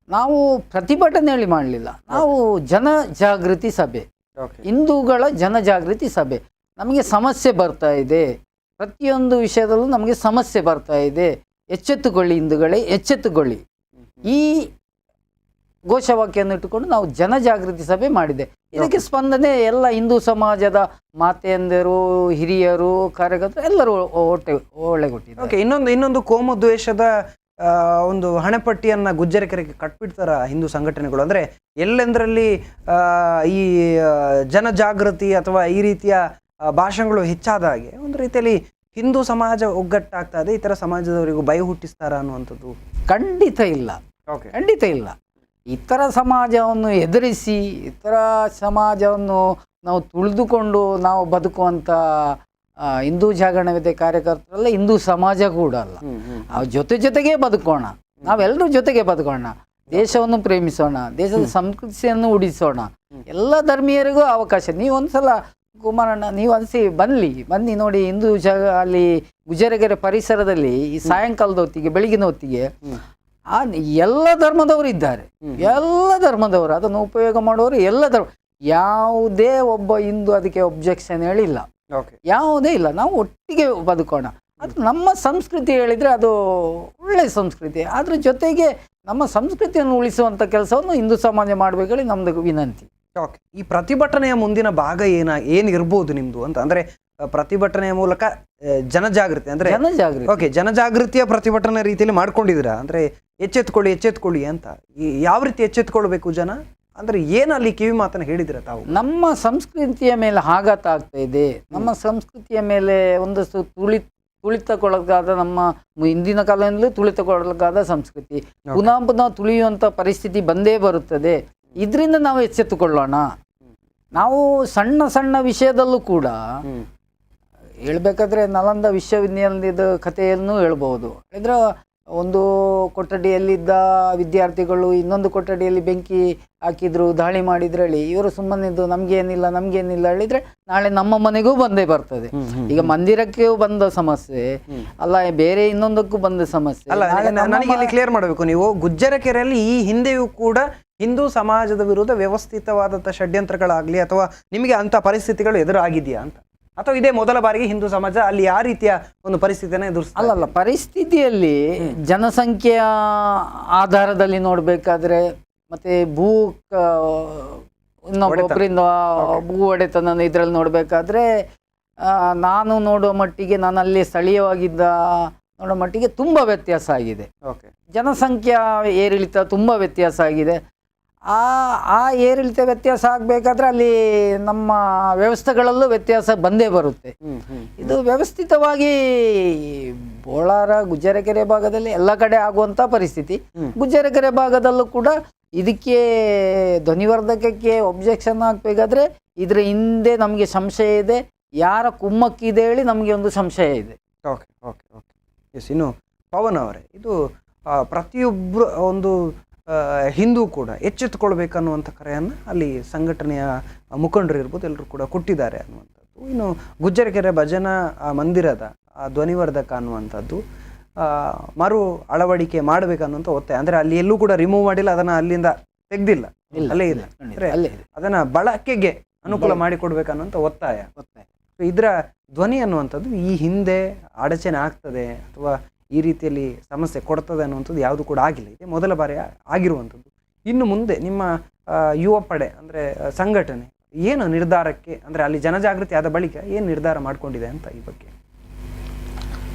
ನಾವು ಪ್ರತಿಭಟನೆ ಹೇಳಿ ಮಾಡಲಿಲ್ಲ, ನಾವು ಜನಜಾಗೃತಿ ಸಭೆ, ಹಿಂದೂಗಳ ಜನಜಾಗೃತಿ ಸಭೆ. ನಮಗೆ ಸಮಸ್ಯೆ ಬರ್ತಾ ಇದೆ, ಪ್ರತಿಯೊಂದು ವಿಷಯದಲ್ಲೂ ನಮಗೆ ಸಮಸ್ಯೆ ಬರ್ತಾ ಇದೆ, ಎಚ್ಚೆತ್ತುಕೊಳ್ಳಿ ಹಿಂದೂಗಳೇ, ಎಚ್ಚೆತ್ತುಕೊಳ್ಳಿ. ಈ ಘೋಷವಾಕ್ಯವನ್ನು ಇಟ್ಟುಕೊಂಡು ನಾವು ಜನಜಾಗೃತಿ ಸಭೆ ಮಾಡಿದೆ. ಇದಕ್ಕೆ ಸ್ಪಂದನೆ ಎಲ್ಲ ಹಿಂದೂ ಸಮಾಜದ ಮಾತೆಯಂದಿರು, ಹಿರಿಯರು, ಕಾರ್ಯಕರ್ತರು ಎಲ್ಲರೂ ಒಳ್ಳೆಗೊಟ್ಟಿದ್ದಾರೆ. ಓಕೆ. ಇನ್ನೊಂದು ಕೋಮು ದ್ವೇಷದ ಒಂದು ಹಣೆಪಟ್ಟಿಯನ್ನ ಗುಜ್ಜರಕೆರೆಗೆ ಕಟ್ಬಿಡ್ತಾರ ಹಿಂದೂ ಸಂಘಟನೆಗಳು. ಅಂದ್ರೆ ಎಲ್ಲೆಂದರಲ್ಲಿ ಈ ಜನಜಾಗೃತಿ ಅಥವಾ ಈ ರೀತಿಯ ಭಾಷಣಗಳು ಹೆಚ್ಚಾದ ಹಾಗೆ ಒಂದು ರೀತಿಯಲ್ಲಿ ಹಿಂದೂ ಸಮಾಜ ಒಗ್ಗಟ್ಟಾಗ್ತಾ ಇದೆ, ಇತರ ಸಮಾಜದವರಿಗೂ ಭಯ ಹುಟ್ಟಿಸ್ತಾರ ಅನ್ನುವಂಥದ್ದು? ಖಂಡಿತ ಇಲ್ಲ, ಖಂಡಿತ ಇಲ್ಲ. ಇತರ ಸಮಾಜವನ್ನು ಎದುರಿಸಿ ಇತರ ಸಮಾಜವನ್ನು ನಾವು ತುಳಿದುಕೊಂಡು ನಾವು ಬದುಕುವಂಥ ಹಿಂದೂ ಜಾಗರಣ ವೇದಿಕೆ ಕಾರ್ಯಕರ್ತರಲ್ಲ, ಹಿಂದೂ ಸಮಾಜ ಕೂಡ ಅಲ್ಲ. ಜೊತೆಗೆ ಬದುಕೋಣ, ನಾವೆಲ್ಲರೂ ಜೊತೆಗೆ ಬದುಕೋಣ, ದೇಶವನ್ನು ಪ್ರೇಮಿಸೋಣ, ದೇಶದ ಸಂಸ್ಕೃತಿಯನ್ನು ಉಳಿಸೋಣ, ಎಲ್ಲ ಧರ್ಮೀಯರಿಗೂ ಅವಕಾಶ. ನೀವು ಒಂದ್ಸಲ ಕುಮಾರಣ್ಣ ನೀವು ಬನ್ನಿ ನೋಡಿ, ಹಿಂದೂ ಅಲ್ಲಿ ಗುಜರಗೆರೆ ಪರಿಸರದಲ್ಲಿ ಈ ಸಾಯಂಕಾಲದ ಹೊತ್ತಿಗೆ ಬೆಳಗಿನ ಹೊತ್ತಿಗೆ ಎಲ್ಲ ಧರ್ಮದವರು ಇದ್ದಾರೆ, ಎಲ್ಲ ಧರ್ಮದವರು ಅದನ್ನು ಉಪಯೋಗ ಮಾಡುವವರು ಎಲ್ಲ ಧರ್ಮ. ಯಾವುದೇ ಒಬ್ಬ ಹಿಂದೂ ಅದಕ್ಕೆ ಒಬ್ಜೆಕ್ಷನ್ ಹೇಳಿಲ್ಲ, ಯಾವುದೇ ಇಲ್ಲ. ನಾವು ಒಟ್ಟಿಗೆ ಬದುಕೋಣ. ಅದು ನಮ್ಮ ಸಂಸ್ಕೃತಿ ಹೇಳಿದರೆ ಅದು ಒಳ್ಳೆಯ ಸಂಸ್ಕೃತಿ. ಅದ್ರ ಜೊತೆಗೆ ನಮ್ಮ ಸಂಸ್ಕೃತಿಯನ್ನು ಉಳಿಸುವಂಥ ಕೆಲಸವನ್ನು ಹಿಂದೂ ಸಮಾಜ ಮಾಡಬೇಕೇಳಿ ನಮ್ಮದು ವಿನಂತಿ. ಓಕೆ, ಈ ಪ್ರತಿಭಟನೆಯ ಮುಂದಿನ ಭಾಗ ಏನಿರ್ಬೋದು ನಿಮ್ದು ಅಂತ ಅಂದ್ರೆ ಪ್ರತಿಭಟನೆಯ ಮೂಲಕ ಜನಜಾಗೃತಿ ಅಂದ್ರೆ ಓಕೆ, ಜನಜಾಗೃತಿಯ ಪ್ರತಿಭಟನೆ ರೀತಿಯಲ್ಲಿ ಮಾಡ್ಕೊಂಡಿದ್ದೀರಾ ಅಂದ್ರೆ ಎಚ್ಚೆತ್ಕೊಳ್ಳಿ ಅಂತ. ಯಾವ ರೀತಿ ಎಚ್ಚೆತ್ಕೊಳ್ಬೇಕು ಜನ ಅಂದ್ರೆ ಏನಲ್ಲಿ ಕಿವಿ ಮಾತನ್ನ ಹೇಳಿದಿರ ತಾವು? ನಮ್ಮ ಸಂಸ್ಕೃತಿಯ ಮೇಲೆ ಆಘಾತ ಆಗ್ತಾ ಇದೆ, ನಮ್ಮ ಸಂಸ್ಕೃತಿಯ ಮೇಲೆ ಒಂದಷ್ಟು ತುಳಿತಕ್ಕೊಳಗಾದ, ನಮ್ಮ ಹಿಂದಿನ ಕಾಲದಿಂದಲೂ ತುಳಿತಕ್ಕೊಳಗಾದ ಸಂಸ್ಕೃತಿ ಪುನಃ ತುಳಿಯುವಂಥ ಪರಿಸ್ಥಿತಿ ಬಂದೇ ಬರುತ್ತದೆ. ಇದರಿಂದ ನಾವು ಎಚ್ಚೆತ್ತುಕೊಳ್ಳೋಣ. ನಾವು ಸಣ್ಣ ವಿಷಯದಲ್ಲೂ ಕೂಡ ಹೇಳ್ಬೇಕಾದ್ರೆ ನಲಂದ ವಿಶ್ವವಿದ್ಯಾಲಯದ ಕಥೆಯನ್ನು ಹೇಳ್ಬೋದು. ಇದ್ರ ಒಂದು ಕೊಠಡಿಯಲ್ಲಿದ್ದ ವಿದ್ಯಾರ್ಥಿಗಳು ಇನ್ನೊಂದು ಕೊಠಡಿಯಲ್ಲಿ ಬೆಂಕಿ ಹಾಕಿದ್ರು, ದಾಳಿ ಮಾಡಿದ್ರು ಹೇಳಿ ಇವರು ಸುಮ್ಮನಿದ್ದು ನಮ್ಗೇನಿಲ್ಲ ಹೇಳಿದ್ರೆ ನಾಳೆ ನಮ್ಮ ಮನೆಗೂ ಬಂದೇ ಬರ್ತದೆ. ಈಗ ಮಂದಿರಕ್ಕೆ ಬಂದ ಸಮಸ್ಯೆ ಅಲ್ಲ, ಬೇರೆ ಇನ್ನೊಂದಕ್ಕೂ ಬಂದ ಸಮಸ್ಯೆ ಅಲ್ಲ. ನನಗೆ ಇಲ್ಲಿ ಕ್ಲಿಯರ್ ಮಾಡಬೇಕು, ನೀವು ಗುಜ್ಜರಕೆರೆಯಲ್ಲಿ ಈ ಹಿಂದೆಯೂ ಕೂಡ ಹಿಂದೂ ಸಮಾಜದ ವಿರುದ್ಧ ವ್ಯವಸ್ಥಿತವಾದಂಥ ಷಡ್ಯಂತ್ರಗಳಾಗ್ಲಿ ಅಥವಾ ನಿಮಗೆ ಅಂತ ಪರಿಸ್ಥಿತಿಗಳು ಎದುರಾಗಿದೆಯಾ ಅಂತ, ಅಥವಾ ಇದೇ ಮೊದಲ ಬಾರಿಗೆ ಹಿಂದೂ ಸಮಾಜ ಅಲ್ಲಿ ಯಾವ ರೀತಿಯ ಒಂದು ಪರಿಸ್ಥಿತಿಯನ್ನು ಎದುರಿಸ? ಅಲ್ಲಲ್ಲ, ಪರಿಸ್ಥಿತಿಯಲ್ಲಿ ಜನಸಂಖ್ಯೆಯ ಆಧಾರದಲ್ಲಿ ನೋಡ್ಬೇಕಾದ್ರೆ ಮತ್ತೆ ಇನ್ನೊಬ್ಬರಿಂದ ಭೂ ಒಡೆತನ ಇದ್ರಲ್ಲಿ ನೋಡ್ಬೇಕಾದ್ರೆ ನಾನು ನೋಡುವ ಮಟ್ಟಿಗೆ, ನಾನು ಅಲ್ಲಿ ಸ್ಥಳೀಯವಾಗಿದ್ದ ನೋಡೋ ಮಟ್ಟಿಗೆ ತುಂಬಾ ವ್ಯತ್ಯಾಸ ಆಗಿದೆ. ಜನಸಂಖ್ಯಾ ಏರಿಳಿತ ತುಂಬಾ ವ್ಯತ್ಯಾಸ ಆಗಿದೆ. ಆ ಏರಿಳಿತ ವ್ಯತ್ಯಾಸ ಆಗಬೇಕಾದ್ರೆ ಅಲ್ಲಿ ನಮ್ಮ ವ್ಯವಸ್ಥೆಗಳಲ್ಲೂ ವ್ಯತ್ಯಾಸ ಬಂದೇ ಬರುತ್ತೆ. ಇದು ವ್ಯವಸ್ಥಿತವಾಗಿ ಬೋಳಾರ ಗುಜ್ಜರಕೆರೆ ಭಾಗದಲ್ಲಿ ಎಲ್ಲ ಕಡೆ ಆಗುವಂಥ ಪರಿಸ್ಥಿತಿ. ಗುಜ್ಜರಕೆರೆ ಭಾಗದಲ್ಲೂ ಕೂಡ ಇದಕ್ಕೆ ಧ್ವನಿವರ್ಧಕಕ್ಕೆ ಒಬ್ಜೆಕ್ಷನ್ ಹಾಕಬೇಕಾದ್ರೆ ಇದರ ಹಿಂದೆ ನಮಗೆ ಸಂಶಯ ಇದೆ, ಯಾರ ಕುಮ್ಮಕ್ಕಿದೆ ಹೇಳಿ ನಮಗೆ ಒಂದು ಸಂಶಯ ಇದೆ. Okay okay okay yes. ಇನ್ನು ಪವನ್ ಅವರೇ, ಇದು ಪ್ರತಿಯೊಬ್ಬರು ಒಂದು ಹಿಂದೂ ಕೂಡ ಎಚ್ಚೆತ್ತುಕೊಳ್ಬೇಕನ್ನುವಂಥ ಕರೆಯನ್ನು ಅಲ್ಲಿ ಸಂಘಟನೆಯ ಮುಖಂಡರು ಇರ್ಬೋದು ಎಲ್ಲರೂ ಕೂಡ ಕೊಟ್ಟಿದ್ದಾರೆ ಅನ್ನುವಂಥದ್ದು. ಇನ್ನು ಗುಜ್ಜರಕೆರೆ ಭಜನಾ ಮಂದಿರದ ಧ್ವನಿವರ್ಧಕ ಅನ್ನುವಂಥದ್ದು ಮರು ಅಳವಡಿಕೆ ಮಾಡಬೇಕನ್ನುವಂಥ ಒತ್ತಾಯ. ಅಂದರೆ ಅಲ್ಲಿ ಎಲ್ಲೂ ಕೂಡ ರಿಮೂವ್ ಮಾಡಿಲ್ಲ, ಅದನ್ನು ಅಲ್ಲಿಂದ ತೆಗ್ದಿಲ್ಲ, ಅಲ್ಲೇ ಇದೆ. ಅಂದರೆ ಅದನ್ನು ಬಳಕೆಗೆ ಅನುಕೂಲ ಮಾಡಿಕೊಡ್ಬೇಕನ್ನುವಂಥ ಒತ್ತಾಯ. ಇದರ ಧ್ವನಿ ಅನ್ನುವಂಥದ್ದು ಈ ಹಿಂದೆ ಅಡಚಣೆ ಆಗ್ತದೆ ಅಥವಾ ಈ ರೀತಿಯಲ್ಲಿ ಸಮಸ್ಯೆ ಕೊಡ್ತದೆ ಅನ್ನುವಂಥದ್ದು ಯಾವುದು ಕೂಡ ಆಗಿಲ್ಲ, ಇದೆ ಮೊದಲ ಬಾರಿ ಆಗಿರುವಂಥದ್ದು. ಇನ್ನು ಮುಂದೆ ನಿಮ್ಮ ಯುವ ಪಡೆ ಅಂದರೆ ಸಂಘಟನೆ ಏನು ನಿರ್ಧಾರಕ್ಕೆ, ಅಂದರೆ ಅಲ್ಲಿ ಜನಜಾಗೃತಿ ಆದ ಬಳಿಕ ಏನು ನಿರ್ಧಾರ ಮಾಡ್ಕೊಂಡಿದೆ ಅಂತ ಈ ಬಗ್ಗೆ?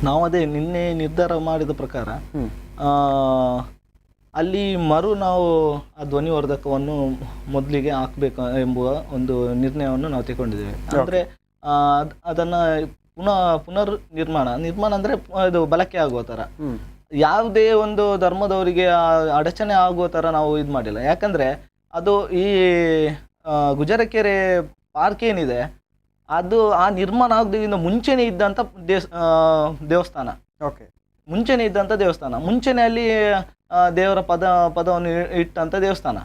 ನಾವು ಅದೇ ನಿನ್ನೆ ನಿರ್ಧಾರ ಮಾಡಿದ ಪ್ರಕಾರ ಅಲ್ಲಿ ನಾವು ಆ ಧ್ವನಿವರ್ಧಕವನ್ನು ಮೊದಲಿಗೆ ಹಾಕಬೇಕು ಎಂಬುವ ಒಂದು ನಿರ್ಣಯವನ್ನು ನಾವು ತಗೊಂಡಿದ್ದೇವೆ. ಅಂದರೆ ಅದನ್ನು ಪುನರ್ ನಿರ್ಮಾಣ ಅಂದರೆ ಇದು ಬಳಕೆ ಆಗುವ ಥರ, ಯಾವುದೇ ಒಂದು ಧರ್ಮದವರಿಗೆ ಅಡಚಣೆ ಆಗುವ ಥರ ನಾವು ಇದು ಮಾಡಿಲ್ಲ. ಯಾಕಂದರೆ ಅದು ಈ ಗುಜರಕೆರೆ ಪಾರ್ಕ್ ಏನಿದೆ ಅದು ಆ ನಿರ್ಮಾಣ ಆಗೋದ್ರಿಂದ ಮುಂಚೆನೇ ಇದ್ದಂಥ ದೇವಸ್ಥಾನ. ಮುಂಚೆನೇ ಇದ್ದಂಥ ದೇವಸ್ಥಾನ, ಮುಂಚೆನೆ ಅಲ್ಲಿ ದೇವರ ಪದವನ್ನು ಇಟ್ಟಂತ ದೇವಸ್ಥಾನ.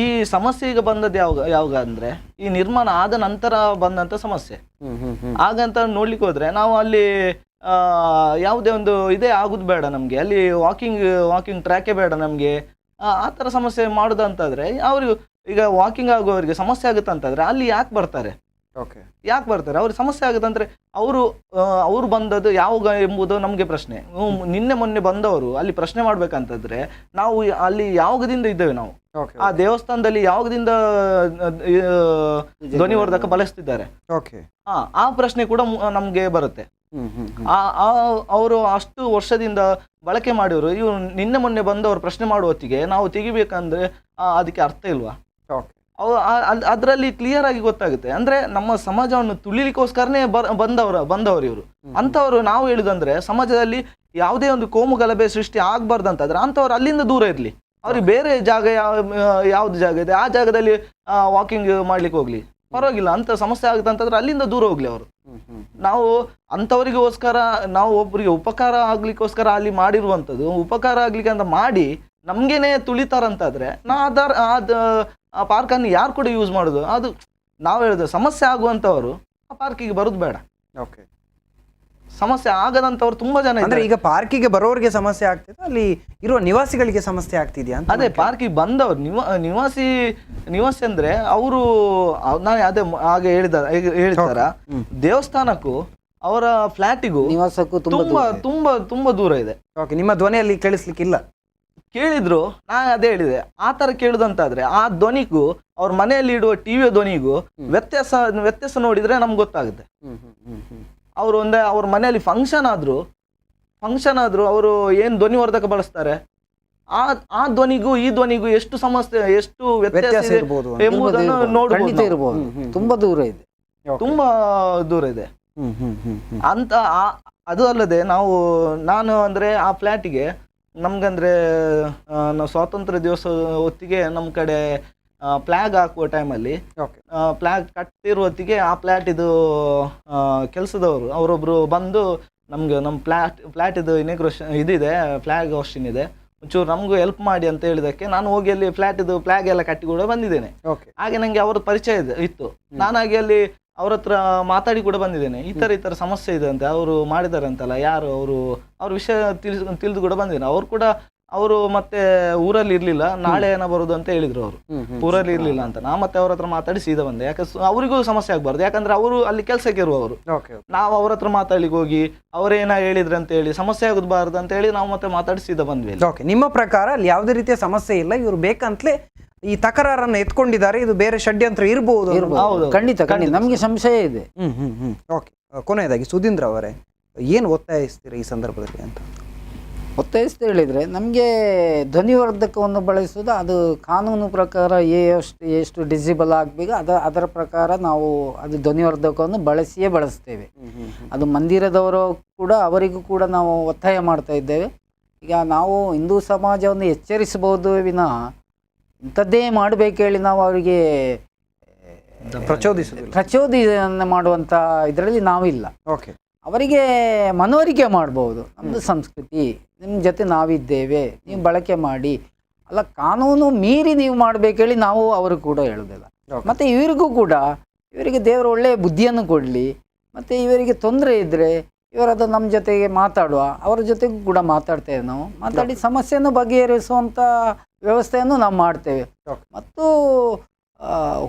ಈ ಸಮಸ್ಯೆ ಈಗ ಬಂದದ್ದು ಯಾವಾಗ ಅಂದ್ರೆ ಈ ನಿರ್ಮಾಣ ಆದ ನಂತರ ಬಂದಂತ ಸಮಸ್ಯೆ. ಹಾಗಂತ ನೋಡ್ಲಿಕ್ಕೆ ಹೋದ್ರೆ ನಾವು ಅಲ್ಲಿ ಯಾವುದೇ ಒಂದು ಇದೇ ಆಗುದು ಬೇಡ ನಮ್ಗೆ, ಅಲ್ಲಿ ವಾಕಿಂಗ್ ಟ್ರ್ಯಾಕೇ ಬೇಡ ನಮ್ಗೆ. ಆ ತರ ಸಮಸ್ಯೆ ಮಾಡುದಂತಾದ್ರೆ ಅವ್ರಿಗೆ ಈಗ ವಾಕಿಂಗ್ ಆಗುವವರಿಗೆ ಸಮಸ್ಯೆ ಆಗುತ್ತಂತಾದ್ರೆ ಅಲ್ಲಿ ಯಾಕೆ ಬರ್ತಾರೆ? ಅವ್ರಿಗೆ ಸಮಸ್ಯೆ ಆಗುತ್ತಂದ್ರೆ ಅವರು ಬಂದದ್ದು ಯಾವಾಗ ಎಂಬುದು ನಮ್ಗೆ ಪ್ರಶ್ನೆ. ನಿನ್ನೆ ಮೊನ್ನೆ ಬಂದವರು ಅಲ್ಲಿ ಪ್ರಶ್ನೆ ಮಾಡ್ಬೇಕಂತಂದ್ರೆ ನಾವು ಅಲ್ಲಿ ಯಾವಾಗದಿಂದ ಇದ್ದೇವೆ, ನಾವು ಆ ದೇವಸ್ಥಾನದಲ್ಲಿ ಯಾವಾಗದಿಂದ ಧ್ವನಿವರ್ಧಕ ಬಳಸ್ತಿದ್ದಾರೆ, ಆ ಪ್ರಶ್ನೆ ಕೂಡ ನಮ್ಗೆ ಬರುತ್ತೆ. ಅವರು ಅಷ್ಟು ವರ್ಷದಿಂದ ಬಳಕೆ ಮಾಡಿದ್ರು, ಇವ್ರು ನಿನ್ನೆ ಮೊನ್ನೆ ಬಂದವರು ಪ್ರಶ್ನೆ ಮಾಡುವ ಹೊತ್ತಿಗೆ ನಾವು ತೆಗಿಬೇಕಂದ್ರೆ ಅದಕ್ಕೆ ಅರ್ಥ ಇಲ್ವಾ? ಅದರಲ್ಲಿ ಕ್ಲಿಯರ್ ಆಗಿ ಗೊತ್ತಾಗುತ್ತೆ. ಅಂದ್ರೆ ನಮ್ಮ ಸಮಾಜವನ್ನು ತುಳಿಲಿಕ್ಕೋಸ್ಕರನೇ ಬಂದವರು ಇವರು. ಅಂತವರು ನಾವು ಹೇಳುದಂದ್ರೆ ಸಮಾಜದಲ್ಲಿ ಯಾವುದೇ ಒಂದು ಕೋಮು ಗಲಭೆ ಸೃಷ್ಟಿ ಆಗ್ಬಾರ್ದಂತಾದ್ರೆ ಅಂತವ್ರು ಅಲ್ಲಿಂದ ದೂರ ಇರ್ಲಿ. ಅವ್ರಿಗೆ ಬೇರೆ ಜಾಗ ಯಾವ್ದು ಜಾಗ ಇದೆ ಆ ಜಾಗದಲ್ಲಿ ವಾಕಿಂಗ್ ಮಾಡ್ಲಿಕ್ಕೆ ಹೋಗ್ಲಿ, ಪರವಾಗಿಲ್ಲ. ಅಂತ ಸಮಸ್ಯೆ ಆಗುತ್ತೆ ಅಂತಂದ್ರೆ ಅಲ್ಲಿಂದ ದೂರ ಹೋಗ್ಲಿ ಅವರು. ನಾವು ಅಂಥವರಿಗೋಸ್ಕರ ನಾವು ಒಬ್ಬರಿಗೆ ಉಪಕಾರ ಆಗ್ಲಿಕ್ಕೋಸ್ಕರ ಅಲ್ಲಿ ಮಾಡಿರುವಂಥದ್ದು ಉಪಕಾರ ಆಗ್ಲಿಕ್ಕೆ ಅಂತ ಮಾಡಿ ನಮ್ಗೇನೆ ತುಳಿತಾರಂತಾದ್ರೆ ಆ ಪಾರ್ಕನ್ನು ಯಾರು ಕೂಡ ಯೂಸ್ ಮಾಡೋದು? ಅದು ನಾವು ಹೇಳಿದ್ರೆ ಸಮಸ್ಯೆ ಆಗುವಂಥವ್ರು ಆ ಪಾರ್ಕಿಗೆ ಬರೋದು ಬೇಡ. ಓಕೆ, ಸಮಸ್ಯೆ ಆಗದಂಥವ್ರು ತುಂಬಾ ಜನ ಅಂದ್ರೆ ಈಗ ಪಾರ್ಕಿಗೆ ಬರೋರಿಗೆ ಸಮಸ್ಯೆ ಆಗ್ತಿದೆ, ಅಲ್ಲಿ ಇರುವ ನಿವಾಸಿಗಳಿಗೆ ಸಮಸ್ಯೆ ಆಗ್ತಿದ್ಯಾ ಅಂತ? ಅದೇ ಪಾರ್ಕಿಗೆ ಬಂದವ್ರು ನಿವಾಸಿ ಅಂದ್ರೆ ಅವರು ನಾನು ಅದೇ ಹಾಗೆ ಹೇಳ್ತಾರ ದೇವಸ್ಥಾನಕ್ಕೂ ಅವರ ಫ್ಲಾಟಿಗೂ ನಿವಾಸಕ್ಕೂ ತುಂಬಾ ತುಂಬಾ ತುಂಬಾ ದೂರ ಇದೆ. ಓಕೆ, ನಿಮ್ಮ ಧ್ವನಿಯಲ್ಲಿ ಕೇಳಿಸ್ಲಿಕ್ಕಿಲ್ಲ. ಕೇಳಿದ್ರು ನಾನು ಅದೇ ಹೇಳಿದೆ, ಆ ತರ ಕೇಳುದಂತಾದ್ರೆ ಆ ಧ್ವನಿಗೂ ಅವ್ರ ಮನೆಯಲ್ಲಿ ಇಡುವ ಟಿವಿಯ ಧ್ವನಿಗೂ ವ್ಯತ್ಯಾಸ ನೋಡಿದ್ರೆ ನಮ್ಗೆ ಗೊತ್ತಾಗುತ್ತೆ. ಅವರು ಅವ್ರ ಮನೆಯಲ್ಲಿ ಫಂಕ್ಷನ್ ಆದ್ರೂ ಅವರು ಏನ್ ಧ್ವನಿವರ್ಧಕ ಬಳಸ್ತಾರೆ, ಆ ಧ್ವನಿಗೂ ಈ ಧ್ವನಿಗೂ ಎಷ್ಟು ಸಮಸ್ಯೆ, ಎಷ್ಟು ವ್ಯತ್ಯಾಸ ಇರ್ಬೋದು ಎಂಬುದನ್ನು ನೋಡಬಹುದು. ತುಂಬಾ ದೂರ ಇದೆ, ತುಂಬಾ ದೂರ ಇದೆ ಅಂತ. ಅದು ಅಲ್ಲದೆ ನಾನು ಅಂದ್ರೆ ಆ ಫ್ಲಾಟಿಗೆ ನಮ್ಗಂದ್ರೆ ನಾವು ಸ್ವಾತಂತ್ರ್ಯ ದಿವಸ ಹೊತ್ತಿಗೆ ನಮ್ಮ ಕಡೆ ಫ್ಲಾಗ್ ಹಾಕುವ ಟೈಮಲ್ಲಿ ಫ್ಲಾಗ್ ಕಟ್ಟಿರುವ ಹೊತ್ತಿಗೆ ಆ ಫ್ಲಾಟ್ ಇದು ಕೆಲಸದವರು ಅವರೊಬ್ರು ಬಂದು ನಮ್ಗೆ ನಮ್ಮ ಫ್ಲಾಟ್ ಇದು ಇನಾಗ್ರೇಷನ್ ಇದಿದೆ, ಫ್ಲಾಗ್ ಹಾಸ್ಟಿನ್ ಇದೆ, ಒಂಚೂರು ನಮಗೂ ಹೆಲ್ಪ್ ಮಾಡಿ ಅಂತ ಹೇಳಿದಕ್ಕೆ ನಾನು ಹೋಗಿ ಅಲ್ಲಿ ಫ್ಲಾಗ್ ಎಲ್ಲ ಕಟ್ಟಿ ಕೂಡ ಬಂದಿದ್ದೇನೆ. ಹಾಗೆ ನಂಗೆ ಅವ್ರ ಪರಿಚಯ ಇತ್ತು, ನಾನಾಗಿ ಅಲ್ಲಿ ಅವ್ರ ಹತ್ರ ಮಾತಾಡಿ ಕೂಡ ಬಂದಿದ್ದೇನೆ. ಈ ತರ ಸಮಸ್ಯೆ ಇದೆ ಅಂತ ಅವರು ಮಾಡಿದ್ದಾರೆ ಅಂತಲ್ಲ, ಯಾರು ಅವ್ರ ವಿಷಯ ತಿಳಿದು ಕೂಡ ಬಂದಿದ್ದೇನೆ. ಅವರು ಮತ್ತೆ ಊರಲ್ಲಿ ಇರ್ಲಿಲ್ಲ, ನಾಳೆ ಏನೋ ಬರೋದು ಅಂತ ಹೇಳಿದ್ರು. ಅವರು ಊರಲ್ಲಿ ಇರ್ಲಿಲ್ಲ ಅಂತ ನಾ ಮತ್ತೆ ಅವ್ರ ಹತ್ರ ಮಾತಾಡಿ ಸೀದಾ ಬಂದೆ. ಯಾಕಂದ್ರೆ ಅವರಿಗೂ ಸಮಸ್ಯೆ ಆಗ್ಬಾರ್ದು, ಯಾಕಂದ್ರೆ ಅವರು ಅಲ್ಲಿ ಕೆಲ್ಸಕ್ಕೆ ಇರುವವರು. ನಾವು ಅವ್ರ ಹತ್ರ ಮಾತಾಡ್ಲಿಕ್ಕೆ ಹೋಗಿ ಅವ್ರೇನ ಹೇಳಿದ್ರೆ ಅಂತ ಹೇಳಿ ಸಮಸ್ಯೆ ಆಗಬಾರ್ದು ಅಂತ ಹೇಳಿ ನಾವು ಮತ್ತೆ ಮಾತಾಡಿ ಸೀದಾ ಬಂದ್ವಿ. ಓಕೆ, ನಿಮ್ಮ ಪ್ರಕಾರ ಅಲ್ಲಿ ಯಾವುದೇ ರೀತಿಯ ಸಮಸ್ಯೆ ಇಲ್ಲ, ಇವರು ಬೇಕಂತಲೇ ಈ ತಕರಾರನ್ನು ಎತ್ಕೊಂಡಿದ್ದಾರೆ, ಇದು ಬೇರೆ ಷಡ್ಯಂತ್ರ ಇರಬಹುದು? ಖಂಡಿತ ನಮ್ಗೆ ಸಂಶಯ ಇದೆ. ಓಕೆ, ಕೊನೆಯದಾಗಿ ಸುಧೀಂದ್ರ ಅವರೇ ಏನು ಒತ್ತಾಯಿಸ್ತೀರಿ ಈ ಸಂದರ್ಭದಲ್ಲಿ ಅಂತ? ಒತ್ತಾಯಿಸ್ತಾ ಹೇಳಿದರೆ ನಮಗೆ ಧ್ವನಿವರ್ಧಕವನ್ನು ಬಳಸುವುದು ಅದು ಕಾನೂನು ಪ್ರಕಾರ ಎಷ್ಟು ಡಿಸಿಬಲ್ ಆಗಬೇಕು ಅದರ ಪ್ರಕಾರ ನಾವು ಅದು ಧ್ವನಿವರ್ಧಕವನ್ನು ಬಳಸ್ತೇವೆ. ಅದು ಮಂದಿರದವರು ಕೂಡ ಅವರಿಗೂ ಕೂಡ ನಾವು ಒತ್ತಾಯ ಮಾಡ್ತಾ ಇದ್ದೇವೆ. ಈಗ ನಾವು ಹಿಂದೂ ಸಮಾಜವನ್ನು ಎಚ್ಚರಿಸಬಹುದು ವಿನಃ ಇಂಥದ್ದೇ ಮಾಡಬೇಕು ಹೇಳಿ ನಾವು ಅವರಿಗೆ ಪ್ರಚೋದನೆ ಮಾಡುವಂಥ ಇದರಲ್ಲಿ ನಾವಿಲ್ಲ. ಓಕೆ, ಅವರಿಗೆ ಮನವರಿಕೆ ಮಾಡ್ಬೋದು, ನಮ್ಮದು ಸಂಸ್ಕೃತಿ, ನಿಮ್ಮ ಜೊತೆ ನಾವಿದ್ದೇವೆ, ನೀವು ಬಳಕೆ ಮಾಡಿ, ಅಲ್ಲ ಕಾನೂನು ಮೀರಿ ನೀವು ಮಾಡಬೇಕು ಹೇಳಿ ನಾವು ಅವರು ಕೂಡ ಹೇಳೋದಿಲ್ಲ. ಮತ್ತು ಇವರಿಗೂ ಕೂಡ ಇವರಿಗೆ ದೇವರು ಒಳ್ಳೆಯ ಬುದ್ಧಿಯನ್ನು ಕೊಡಲಿ, ಮತ್ತು ಇವರಿಗೆ ತೊಂದರೆ ಇದ್ದರೆ ಇವರದು ನಮ್ಮ ಜೊತೆಗೆ ಮಾತಾಡುವ, ಅವರ ಜೊತೆಗೂ ಕೂಡ ಮಾತಾಡ್ತೇವೆ. ನಾವು ಮಾತಾಡಿ ಸಮಸ್ಯೆಯನ್ನು ಬಗೆಹರಿಸುವಂಥ ವ್ಯವಸ್ಥೆಯನ್ನು ನಾವು ಮಾಡ್ತೇವೆ. ಮತ್ತು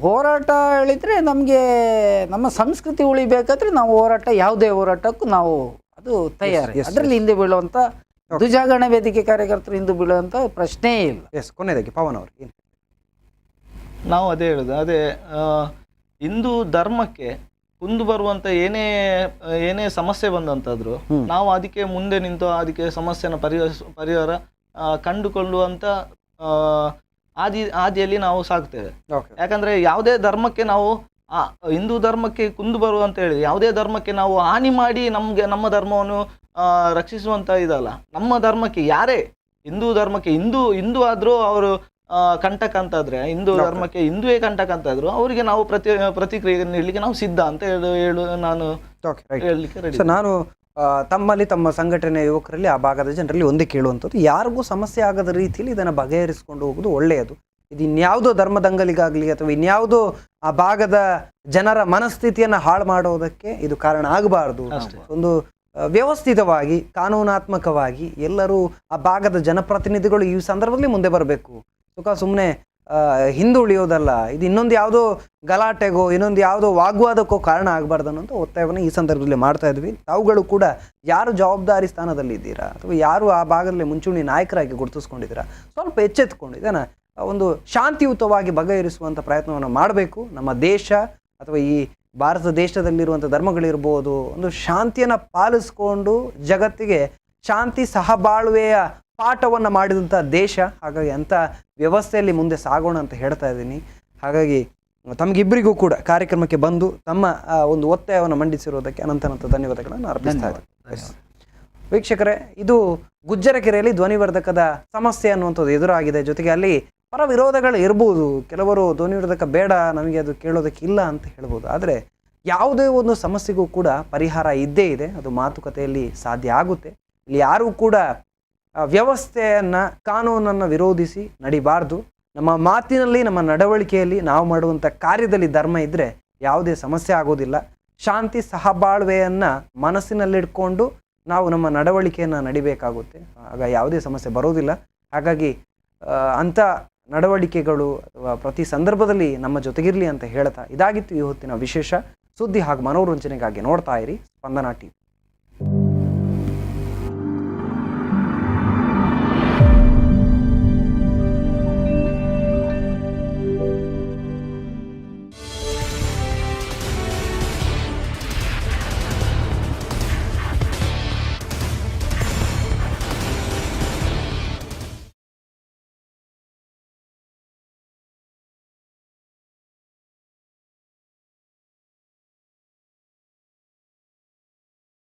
ಹೋರಾಟ ಹೇಳಿದರೆ ನಮಗೆ ನಮ್ಮ ಸಂಸ್ಕೃತಿ ಉಳಿಬೇಕಾದ್ರೆ ನಾವು ಹೋರಾಟ, ಯಾವುದೇ ಹೋರಾಟಕ್ಕೂ ನಾವು ಅದು ತಯಾರಿ. ಅದರಲ್ಲಿ ಹಿಂದೆ ಬೀಳುವಂಥ ಧ್ವಜಾಗರಣ ವೇದಿಕೆ ಕಾರ್ಯಕರ್ತರು ಹಿಂದೆ ಬೀಳುವಂಥ ಪ್ರಶ್ನೆಯೇ ಇಲ್ಲ. ಕೊನೆಯದಾಗಿ ಪವನ್ ಅವರು ನಾವು ಅದೇ ಹೇಳುದು, ಅದೇ ಹಿಂದೂ ಧರ್ಮಕ್ಕೆ ಕುಂದು ಬರುವಂತ ಏನೇ ಸಮಸ್ಯೆ ಬಂದಂತಾದ್ರು ನಾವು ಅದಕ್ಕೆ ಮುಂದೆ ನಿಂತು ಅದಕ್ಕೆ ಸಮಸ್ಯೆನ ಪರಿಹಾರ ಕಂಡುಕೊಳ್ಳುವಂತ ಆದಿಯಲ್ಲಿ ನಾವು ಸಾಕ್ತೇವೆ. ಯಾಕಂದ್ರೆ ಯಾವುದೇ ಧರ್ಮಕ್ಕೆ ನಾವು ಹಿಂದೂ ಧರ್ಮಕ್ಕೆ ಕುಂದು ಬರುವಂತ ಹೇಳಿ ಯಾವುದೇ ಧರ್ಮಕ್ಕೆ ನಾವು ಹಾನಿ ಮಾಡಿ ನಮ್ಮ ಧರ್ಮವನ್ನು ರಕ್ಷಿಸುವಂತ ಇದಲ್ಲ. ನಮ್ಮ ಧರ್ಮಕ್ಕೆ ಯಾರೇ ಹಿಂದೂ ಧರ್ಮಕ್ಕೆ ಹಿಂದೂ ಆದ್ರೂ ಅವರು ಕಂಟಕ ಅಂತಾದ್ರೆ, ಹಿಂದೂ ಧರ್ಮಕ್ಕೆ ಹಿಂದುವೇ ಕಂಟಕ ಅಂತಾದ್ರು ಅವರಿಗೆ ನಾವು ಪ್ರತಿಕ್ರಿಯೆ ನೀಡಲಿಕ್ಕೆ ನಾವು ಸಿದ್ಧ ಅಂತ ಹೇಳು ನಾನು ಹೇಳಲಿಕ್ಕೆ ರೆಡಿ. ನಾನು ತಮ್ಮಲ್ಲಿ ತಮ್ಮ ಸಂಘಟನೆ ಯುವಕರಲ್ಲಿ ಆ ಭಾಗದ ಜನರಲ್ಲಿ ಒಂದೇ ಕೇಳುವಂಥದ್ದು, ಯಾರಿಗೂ ಸಮಸ್ಯೆ ಆಗದ ರೀತಿಯಲ್ಲಿ ಇದನ್ನು ಬಗೆಹರಿಸಿಕೊಂಡು ಹೋಗೋದು ಒಳ್ಳೆಯದು. ಇದು ಇನ್ಯಾವುದೋ ಧರ್ಮದಂಗಲಿಗಾಗಲಿ ಅಥವಾ ಇನ್ಯಾವುದೋ ಆ ಭಾಗದ ಜನರ ಮನಸ್ಥಿತಿಯನ್ನು ಹಾಳು ಮಾಡೋದಕ್ಕೆ ಇದು ಕಾರಣ ಆಗಬಾರ್ದು. ಒಂದು ವ್ಯವಸ್ಥಿತವಾಗಿ ಕಾನೂನಾತ್ಮಕವಾಗಿ ಎಲ್ಲರೂ ಆ ಭಾಗದ ಜನಪ್ರತಿನಿಧಿಗಳು ಈ ಸಂದರ್ಭದಲ್ಲಿ ಮುಂದೆ ಬರಬೇಕು. ಸುಮ್ಮನೆ ಹಿಂದುಳಿಯೋದಲ್ಲ, ಇದು ಇನ್ನೊಂದು ಯಾವುದೋ ಗಲಾಟೆಗೋ ಇನ್ನೊಂದು ಯಾವುದೋ ವಾಗ್ವಾದಕ್ಕೋ ಕಾರಣ ಆಗಬಾರ್ದು ಅನ್ನೋದು ಒತ್ತಾಯವನ್ನು ಈ ಸಂದರ್ಭದಲ್ಲಿ ಮಾಡ್ತಾ ಇದ್ವಿ. ತಾವುಗಳು ಕೂಡ ಯಾರು ಜವಾಬ್ದಾರಿ ಸ್ಥಾನದಲ್ಲಿ ಇದ್ದೀರಾ ಅಥವಾ ಯಾರು ಆ ಭಾಗದಲ್ಲಿ ಮುಂಚೂಣಿ ನಾಯಕರಾಗಿ ಗುರುತಿಸ್ಕೊಂಡಿದ್ದೀರಾ, ಸ್ವಲ್ಪ ಎಚ್ಚೆತ್ತುಕೊಂಡು ಇದನ್ನು ಒಂದು ಶಾಂತಿಯುತವಾಗಿ ಬಗೆಹರಿಸುವಂಥ ಪ್ರಯತ್ನವನ್ನು ಮಾಡಬೇಕು. ನಮ್ಮ ದೇಶ ಅಥವಾ ಈ ಭಾರತ ದೇಶದಲ್ಲಿರುವಂಥ ಧರ್ಮಗಳಿರ್ಬೋದು, ಒಂದು ಶಾಂತಿಯನ್ನು ಪಾಲಿಸ್ಕೊಂಡು ಜಗತ್ತಿಗೆ ಶಾಂತಿ ಸಹಬಾಳ್ವೆಯ ಪಾಠವನ್ನು ಮಾಡಿದಂಥ ದೇಶ. ಹಾಗಾಗಿ ಅಂಥ ವ್ಯವಸ್ಥೆಯಲ್ಲಿ ಮುಂದೆ ಸಾಗೋಣ ಅಂತ ಹೇಳ್ತಾ ಇದ್ದೀನಿ. ಹಾಗಾಗಿ ತಮಗಿಬ್ಬರಿಗೂ ಕೂಡ ಕಾರ್ಯಕ್ರಮಕ್ಕೆ ಬಂದು ತಮ್ಮ ಒಂದು ಒತ್ತಾಯವನ್ನು ಮಂಡಿಸಿರೋದಕ್ಕೆ ಅನಂತ ಧನ್ಯವಾದಗಳನ್ನು ಅರ್ಪಿಸ್ತಾ ಇದ್ದೀನಿ. ವೀಕ್ಷಕರೇ, ಇದು ಗುಜ್ಜರಕೆರೆಯಲ್ಲಿ ಧ್ವನಿವರ್ಧಕದ ಸಮಸ್ಯೆ ಅನ್ನುವಂಥದ್ದು ಎದುರಾಗಿದೆ. ಜೊತೆಗೆ ಅಲ್ಲಿ ಪರ ವಿರೋಧಗಳು ಇರ್ಬೋದು. ಕೆಲವರು ಧ್ವನಿವರ್ಧಕ ಬೇಡ, ನಮಗೆ ಅದು ಕೇಳೋದಕ್ಕೆ ಇಲ್ಲ ಅಂತ ಹೇಳ್ಬೋದು. ಆದರೆ ಯಾವುದೇ ಒಂದು ಸಮಸ್ಯೆಗೂ ಕೂಡ ಪರಿಹಾರ ಇದ್ದೇ ಇದೆ. ಅದು ಮಾತುಕತೆಯಲ್ಲಿ ಸಾಧ್ಯ ಆಗುತ್ತೆ. ಇಲ್ಲಿ ಯಾರೂ ಕೂಡ ವ್ಯವಸ್ಥೆಯನ್ನು, ಕಾನೂನನ್ನು ವಿರೋಧಿಸಿ ನಡಿಬಾರ್ದು. ನಮ್ಮ ಮಾತಿನಲ್ಲಿ, ನಮ್ಮ ನಡವಳಿಕೆಯಲ್ಲಿ, ನಾವು ಮಾಡುವಂಥ ಕಾರ್ಯದಲ್ಲಿ ಧರ್ಮ ಇದ್ದರೆ ಯಾವುದೇ ಸಮಸ್ಯೆ ಆಗೋದಿಲ್ಲ. ಶಾಂತಿ ಸಹಬಾಳ್ವೆಯನ್ನು ಮನಸ್ಸಿನಲ್ಲಿಟ್ಕೊಂಡು ನಾವು ನಮ್ಮ ನಡವಳಿಕೆಯನ್ನು ನಡಿಬೇಕಾಗುತ್ತೆ. ಆಗ ಯಾವುದೇ ಸಮಸ್ಯೆ ಬರೋದಿಲ್ಲ. ಹಾಗಾಗಿ ಅಂಥ ನಡವಳಿಕೆಗಳು ಅಥವಾ ಪ್ರತಿ ಸಂದರ್ಭದಲ್ಲಿ ನಮ್ಮ ಜೊತೆಗಿರಲಿ ಅಂತ ಹೇಳ್ತಾ, ಇದಾಗಿತ್ತು ಈ ಹೊತ್ತಿನ ವಿಶೇಷ ಸುದ್ದಿ ಹಾಗೂ ಮನೋರಂಜನೆಗಾಗಿ ನೋಡ್ತಾ ಇರಿ ಸ್ಪಂದನ ಟಿವಿ.